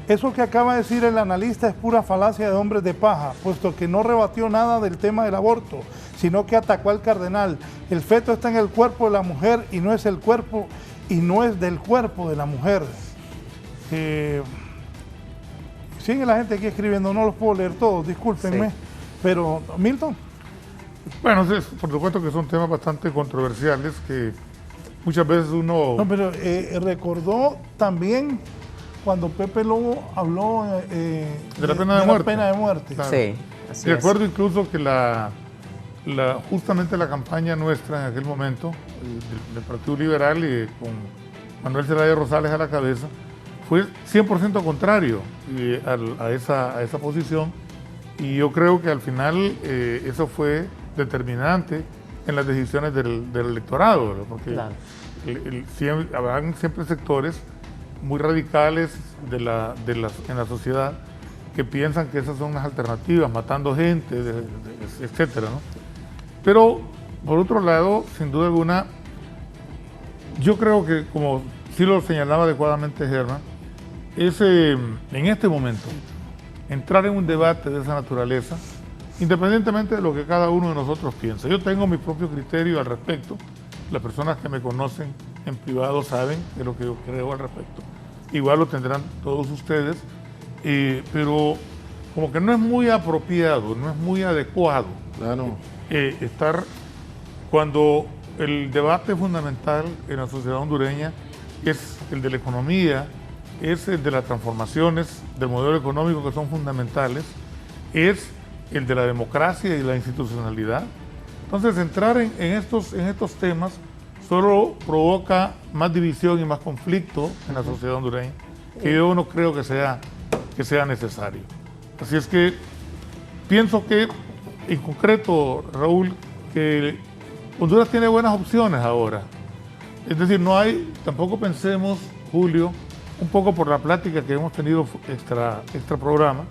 Eso que acaba de decir el analista es pura falacia de hombres de paja, puesto que no rebatió nada del tema del aborto, sino que atacó al cardenal. El feto está en el cuerpo de la mujer y no es el cuerpo, y no es del cuerpo de la mujer. Sigue la gente aquí escribiendo, no los puedo leer todos, discúlpenme. Sí. Pero, Milton. Bueno, por supuesto que son temas bastante controversiales que muchas veces uno... No, pero recordó también cuando Pepe Lobo habló de la pena de muerte. Pena de muerte. Claro. Sí, así Recuerdo incluso que justamente la campaña nuestra en aquel momento, del Partido Liberal y con Manuel Zelaya Rosales a la cabeza, fue 100% contrario a esa posición, y yo creo que al final eso fue determinante en las decisiones del electorado, ¿verdad? Porque claro, habrán siempre sectores muy radicales en la sociedad que piensan que esas son las alternativas, matando gente, etcétera, ¿no? Pero por otro lado, sin duda alguna, yo creo que, como sí lo señalaba adecuadamente Germán, en este momento, entrar en un debate de esa naturaleza, independientemente de lo que cada uno de nosotros piensa. Yo tengo mi propio criterio al respecto. Las personas que me conocen en privado saben de lo que yo creo al respecto. Igual lo tendrán todos ustedes, pero como que no es muy apropiado, no es muy adecuado estar cuando el debate fundamental en la sociedad hondureña es el de la economía, es el de las transformaciones del modelo económico que son fundamentales, es el de la democracia y la institucionalidad. Entonces, entrar en estos temas solo provoca más división y más conflicto en la sociedad hondureña, que yo no creo que sea necesario. Así es que pienso que, en concreto, Raúl, que Honduras tiene buenas opciones ahora. Es decir, tampoco pensemos, Julio, un poco por la plática que hemos tenido extra programa,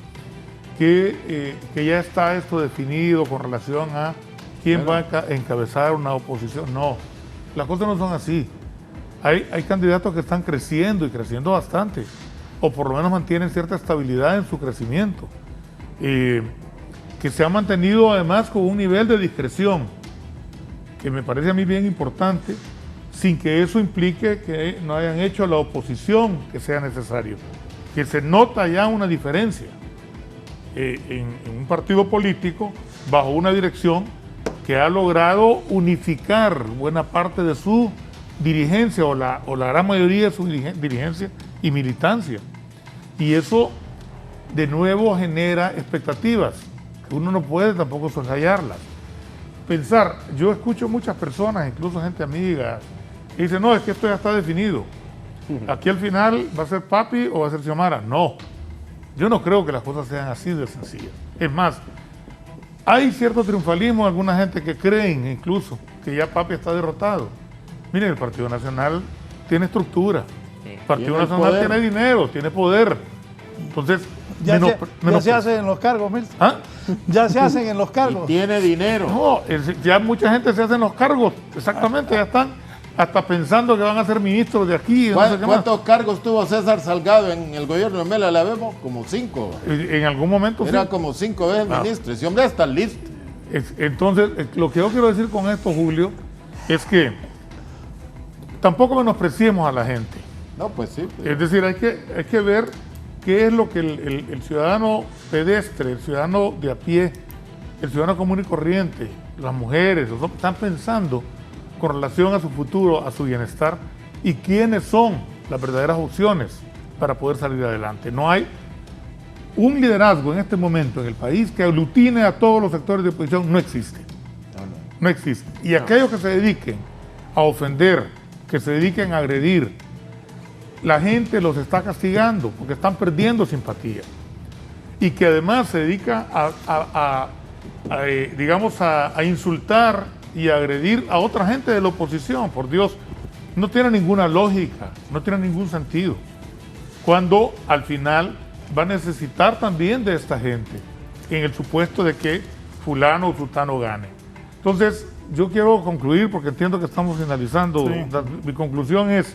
que ya está esto definido con relación a quién va a encabezar una oposición. No, las cosas no son así. Hay candidatos que están creciendo y creciendo bastante, o por lo menos mantienen cierta estabilidad en su crecimiento, que se ha mantenido además con un nivel de discreción que me parece a mí bien importante, sin que eso implique que no hayan hecho la oposición que sea necesario, que se nota ya una diferencia. en un partido político bajo una dirección que ha logrado unificar buena parte de su dirigencia o la gran mayoría de su dirigencia y militancia. Y eso de nuevo genera expectativas, que uno no puede tampoco soslayarlas. Pensar, yo escucho muchas personas, incluso gente amiga, que dicen, no, es que esto ya está definido. Aquí al final va a ser Papi o va a ser Xiomara. No, yo no creo que las cosas sean así de sencillas. Es más, hay cierto triunfalismo en alguna gente que creen incluso que ya Papi está derrotado. Miren, el Partido Nacional tiene estructura, el Partido Nacional tiene dinero, tiene poder. Entonces, ya se hacen en los cargos, Milton. ¿Ah? Ya se hacen en los cargos. Y tiene dinero. No, ya mucha gente se hace en los cargos, exactamente, ya están hasta pensando que van a ser ministros de aquí. No sé qué más. ¿Cuántos cargos tuvo César Salgado en el gobierno de Mela? La vemos como 5. En algún momento Era sí. como 5 veces ministro. Ese hombre está listo. Entonces, lo que yo quiero decir con esto, Julio, es que tampoco menospreciemos a la gente. No, pues sí. Es decir, hay que ver qué es lo que el ciudadano pedestre, el ciudadano de a pie, el ciudadano común y corriente, las mujeres, los hombres, están pensando con relación a su futuro, a su bienestar, y quiénes son las verdaderas opciones para poder salir adelante. No hay un liderazgo en este momento en el país que aglutine a todos los sectores de oposición, no existe. No existe. Y aquellos que se dediquen a ofender, que se dediquen a agredir, la gente los está castigando porque están perdiendo simpatía. Y que además se dedica a insultar y a agredir a otra gente de la oposición. Por Dios, no tiene ninguna lógica, no tiene ningún sentido. Cuando al final va a necesitar también de esta gente, en el supuesto de que fulano o sultano gane. Entonces, yo quiero concluir porque entiendo que estamos finalizando. Sí. Mi conclusión es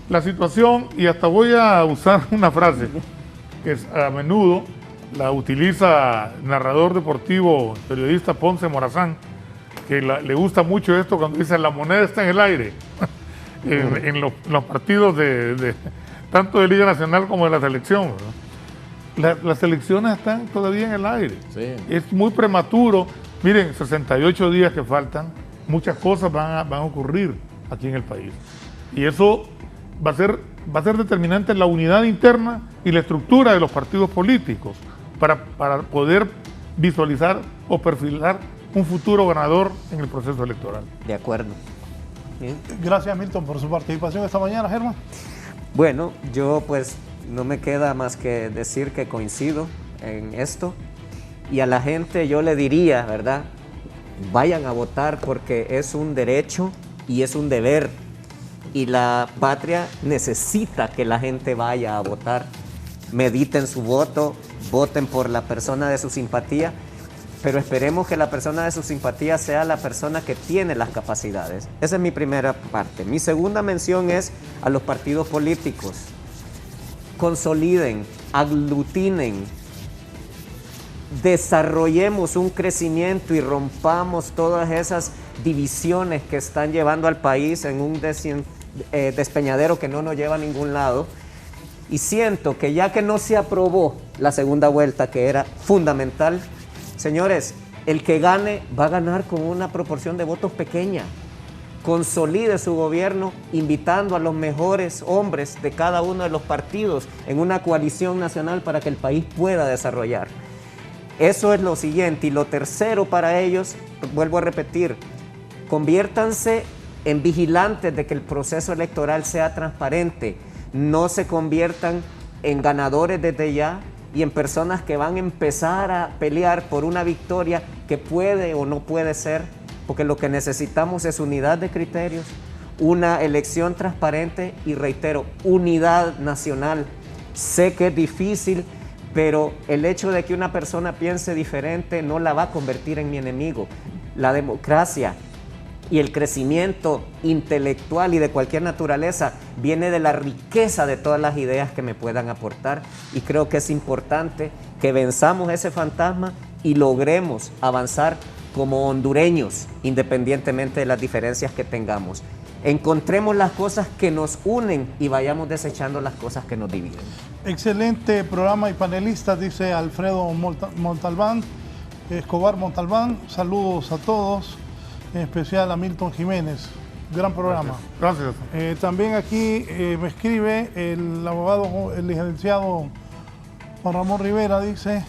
la situación, y hasta voy a usar una frase que a menudo la utiliza el narrador deportivo, periodista Ponce Morazán, que le gusta mucho esto cuando dice la moneda está en el aire, en los partidos tanto de Liga Nacional como de la selección. Las elecciones están todavía en el aire. Sí. Es muy prematuro. Miren, 68 días que faltan, muchas cosas van a ocurrir aquí en el país. Y eso va a ser determinante en la unidad interna y la estructura de los partidos políticos para poder visualizar o perfilar un futuro ganador en el proceso electoral. De acuerdo. Bien. Gracias, Milton, por su participación esta mañana, Germán. Bueno, yo pues no me queda más que decir que coincido en esto, y a la gente yo le diría, ¿verdad? Vayan a votar porque es un derecho y es un deber, y la patria necesita que la gente vaya a votar. Mediten su voto, voten por la persona de su simpatía, pero esperemos que la persona de su simpatía sea la persona que tiene las capacidades. Esa es mi primera parte. Mi segunda mención es a los partidos políticos. Consoliden, aglutinen, desarrollemos un crecimiento y rompamos todas esas divisiones que están llevando al país en un despeñadero que no nos lleva a ningún lado. Y siento que ya que no se aprobó la segunda vuelta, que era fundamental, señores, el que gane va a ganar con una proporción de votos pequeña. Consolide su gobierno invitando a los mejores hombres de cada uno de los partidos en una coalición nacional para que el país pueda desarrollar. Eso es lo siguiente. Y lo tercero para ellos, vuelvo a repetir, conviértanse en vigilantes de que el proceso electoral sea transparente. No se conviertan en ganadores desde ya y en personas que van a empezar a pelear por una victoria que puede o no puede ser, porque lo que necesitamos es unidad de criterios, una elección transparente y, reitero, unidad nacional. Sé que es difícil, pero el hecho de que una persona piense diferente no la va a convertir en mi enemigo. La democracia y el crecimiento intelectual y de cualquier naturaleza viene de la riqueza de todas las ideas que me puedan aportar, y creo que es importante que venzamos ese fantasma y logremos avanzar como hondureños, independientemente de las diferencias que tengamos. Encontremos las cosas que nos unen y vayamos desechando las cosas que nos dividen. Excelente programa y panelistas, dice Alfredo Montalbán, Escobar Montalbán. Saludos a todos, en especial a Milton Jiménez. Gran programa. Gracias. También aquí me escribe el abogado, el licenciado Juan Ramón Rivera, dice: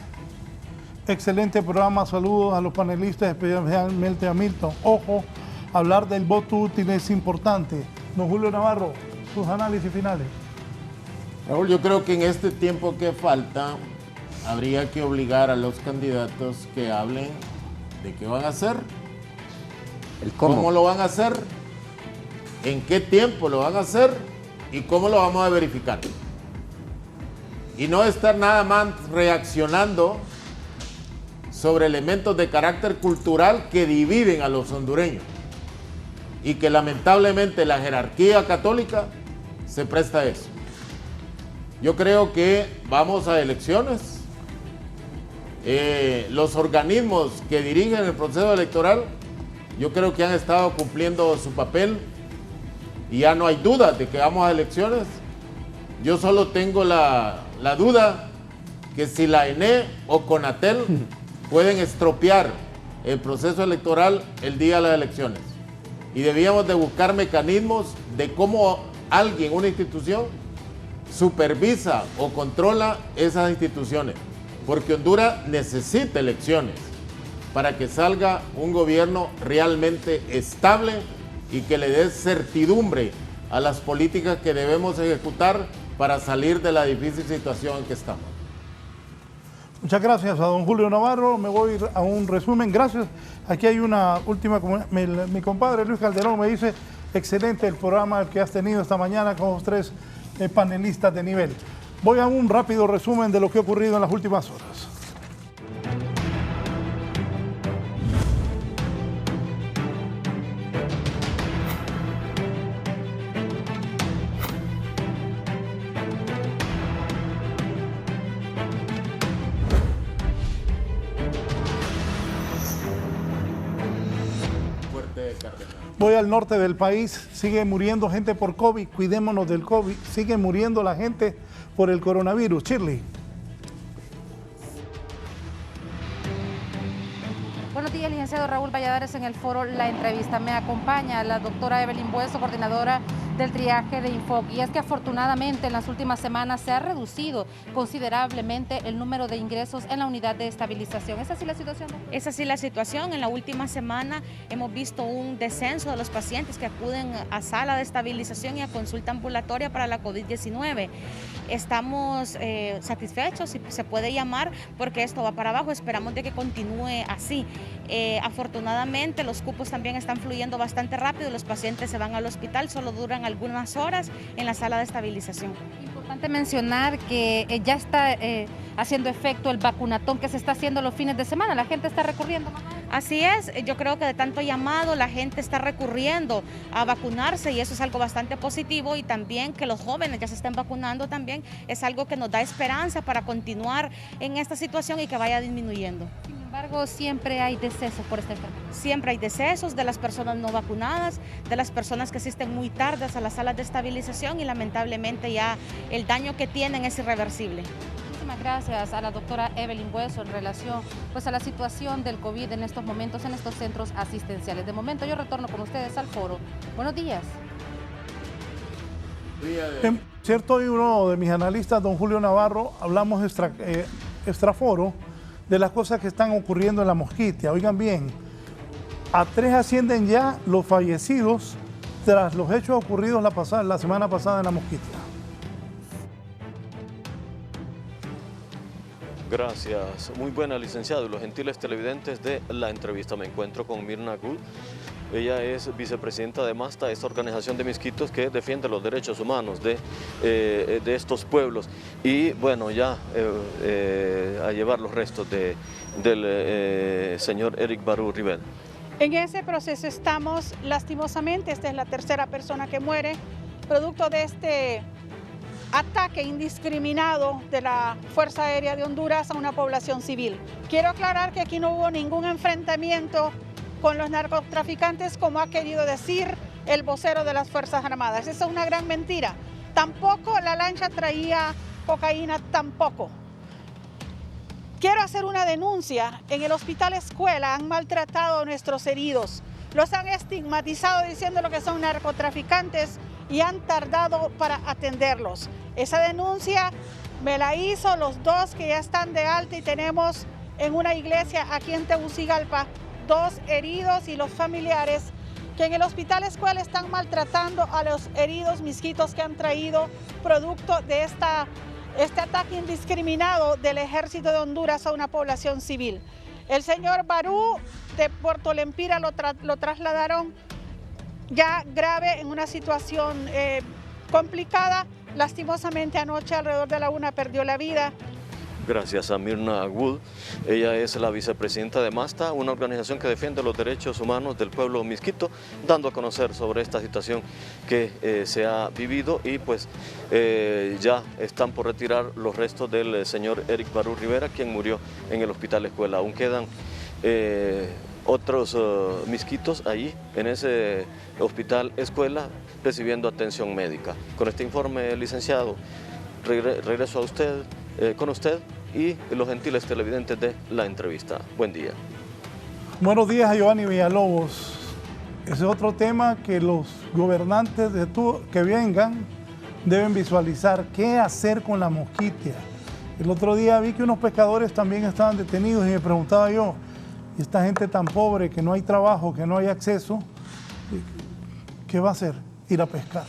excelente programa, saludos a los panelistas, especialmente a Milton. Ojo, hablar del voto útil es importante. Don Julio Navarro, sus análisis finales. Raúl, yo creo que en este tiempo que falta habría que obligar a los candidatos que hablen de qué van a hacer, El cómo lo van a hacer, en qué tiempo lo van a hacer y cómo lo vamos a verificar. Y no estar nada más reaccionando sobre elementos de carácter cultural que dividen a los hondureños y que lamentablemente la jerarquía católica se presta a eso. Yo creo que vamos a elecciones. Los organismos que dirigen el proceso electoral, yo creo que han estado cumpliendo su papel y ya no hay duda de que vamos a elecciones. Yo solo tengo la duda que si la ENE o CONATEL pueden estropear el proceso electoral el día de las elecciones. Y debíamos de buscar mecanismos de cómo alguien, una institución, supervisa o controla esas instituciones. Porque Honduras necesita elecciones para que salga un gobierno realmente estable y que le dé certidumbre a las políticas que debemos ejecutar para salir de la difícil situación en que estamos. Muchas gracias a don Julio Navarro. Me voy a un resumen. Gracias. Aquí hay una última. Mi compadre Luis Calderón me dice: excelente el programa que has tenido esta mañana con los tres panelistas de nivel. Voy a un rápido resumen de lo que ha ocurrido en las últimas horas. Voy al norte del país, sigue muriendo gente por COVID, cuidémonos del COVID, sigue muriendo la gente por el coronavirus. Shirley. Buenos días, licenciado Raúl Valladares, en el foro La Entrevista. Me acompaña la doctora Evelyn Bueso, coordinadora del triaje de Infoc. Y es que afortunadamente en las últimas semanas se ha reducido considerablemente el número de ingresos en la unidad de estabilización. ¿Es así la situación? Es así la situación. En la última semana hemos visto un descenso de los pacientes que acuden a sala de estabilización y a consulta ambulatoria para la COVID-19. Estamos satisfechos, si se puede llamar, porque esto va para abajo. Esperamos de que continúe así. Afortunadamente los cupos también están fluyendo bastante rápido. Los pacientes se van al hospital, solo duran algunas horas en la sala de estabilización. Importante mencionar que ya está haciendo efecto el vacunatón que se está haciendo los fines de semana. La gente está recurriendo. Así es, yo creo que de tanto llamado la gente está recurriendo a vacunarse y eso es algo bastante positivo, y también que los jóvenes ya se estén vacunando también es algo que nos da esperanza para continuar en esta situación y que vaya disminuyendo. Sin embargo, siempre hay decesos por esta enfermedad. Siempre hay decesos de las personas no vacunadas, de las personas que asisten muy tarde a las salas de estabilización, y lamentablemente ya el daño que tienen es irreversible. Muchísimas gracias a la doctora Evelyn Bueso en relación a la situación del COVID en estos momentos en estos centros asistenciales. De momento yo retorno con ustedes al foro. Buenos días. Cierto, hoy uno de mis analistas, don Julio Navarro, hablamos extraforo de las cosas que están ocurriendo en la Mosquitia. Oigan bien, a 3 ascienden ya los fallecidos tras los hechos ocurridos la semana pasada en la Mosquitia. Gracias. Muy buena, licenciado. Y los gentiles televidentes de La Entrevista. Me encuentro con Mirna Gul. Ella es vicepresidenta de MASTA, esta organización de misquitos que defiende los derechos humanos de estos pueblos. Y bueno, ya a llevar los restos del señor Eric Barú Rivera. En ese proceso estamos, lastimosamente. Esta es la tercera persona que muere producto de este ataque indiscriminado de la Fuerza Aérea de Honduras a una población civil. Quiero aclarar que aquí no hubo ningún enfrentamiento con los narcotraficantes, como ha querido decir el vocero de las Fuerzas Armadas. Esa es una gran mentira. Tampoco la lancha traía cocaína tampoco. Quiero hacer una denuncia. En el hospital escuela han maltratado a nuestros heridos. Los han estigmatizado diciendo que son narcotraficantes y han tardado para atenderlos. Esa denuncia me la hizo los dos que ya están de alta y tenemos en una iglesia aquí en Tegucigalpa 2 heridos y los familiares que en el hospital escuela están maltratando a los heridos misquitos que han traído producto de este ataque indiscriminado del ejército de Honduras a una población civil. El señor Barú de Puerto Lempira lo trasladaron ya grave en una situación complicada. Lastimosamente anoche alrededor de la 1 perdió la vida. Gracias a Mirna Wood. Ella es la vicepresidenta de MASTA, una organización que defiende los derechos humanos del pueblo misquito, dando a conocer sobre esta situación que se ha vivido y pues ya están por retirar los restos del señor Eric Barú Rivera, quien murió en el hospital escuela. Aún quedan otros misquitos ahí en ese hospital escuela recibiendo atención médica. Con este informe, licenciado, regreso a usted, con usted y los gentiles televidentes de la entrevista. Buen día. Buenos días a Giovanni Villalobos. Ese es otro tema que los gobernantes que vengan deben visualizar. ¿Qué hacer con la mosquitia? El otro día vi que unos pescadores también estaban detenidos y me preguntaba yo, ¿y esta gente tan pobre que no hay trabajo, que no hay acceso, qué va a hacer? Ir a pescar.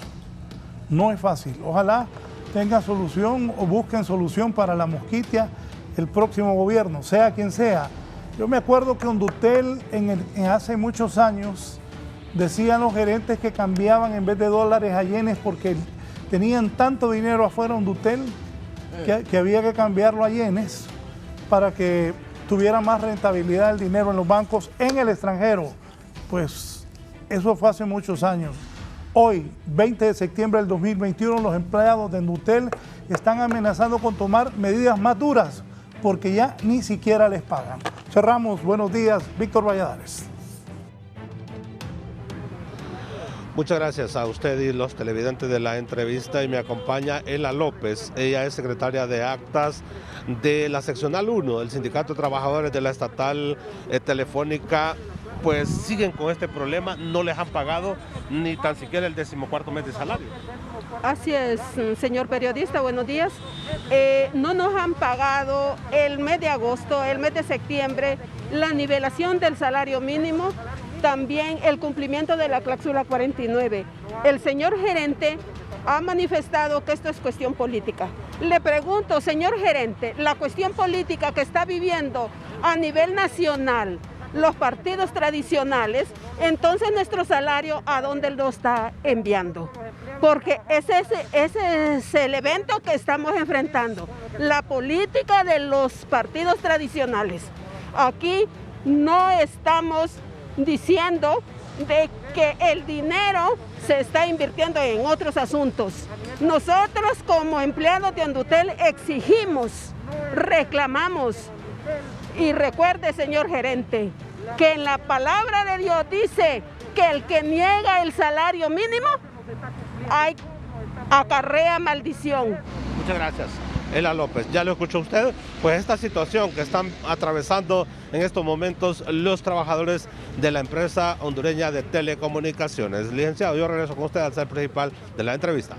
No es fácil. Ojalá tengan solución o busquen solución para la mosquitia el próximo gobierno, sea quien sea. Yo me acuerdo que Hondutel hace muchos años decían los gerentes que cambiaban en vez de dólares a yenes porque tenían tanto dinero afuera Hondutel que había que cambiarlo a yenes para que tuviera más rentabilidad el dinero en los bancos en el extranjero. Pues eso fue hace muchos años. Hoy, 20 de septiembre del 2021, los empleados de Hondutel están amenazando con tomar medidas más duras porque ya ni siquiera les pagan. Cerramos. Buenos días, Víctor Valladares. Muchas gracias a usted y los televidentes de la entrevista y me acompaña Ela López. Ella es secretaria de actas de la seccional 1 del Sindicato de Trabajadores de la Estatal Telefónica. Pues siguen con este problema, no les han pagado ni tan siquiera el 14º mes de salario. Así es, señor periodista, buenos días. No nos han pagado el mes de agosto, el mes de septiembre, la nivelación del salario mínimo, también el cumplimiento de la cláusula 49. El señor gerente ha manifestado que esto es cuestión política. Le pregunto, señor gerente, la cuestión política que está viviendo a nivel nacional, los partidos tradicionales, entonces nuestro salario, ¿a dónde lo está enviando? Porque ese es el evento que estamos enfrentando, la política de los partidos tradicionales. Aquí no estamos diciendo de que el dinero se está invirtiendo en otros asuntos. Nosotros como empleados de Hondutel exigimos, reclamamos. Y recuerde, señor gerente, que en la palabra de Dios dice que el que niega el salario mínimo acarrea maldición. Muchas gracias. Ela López, ya lo escuchó usted, pues esta situación que están atravesando en estos momentos los trabajadores de la empresa hondureña de telecomunicaciones. Licenciado, yo regreso con usted al set principal de la entrevista.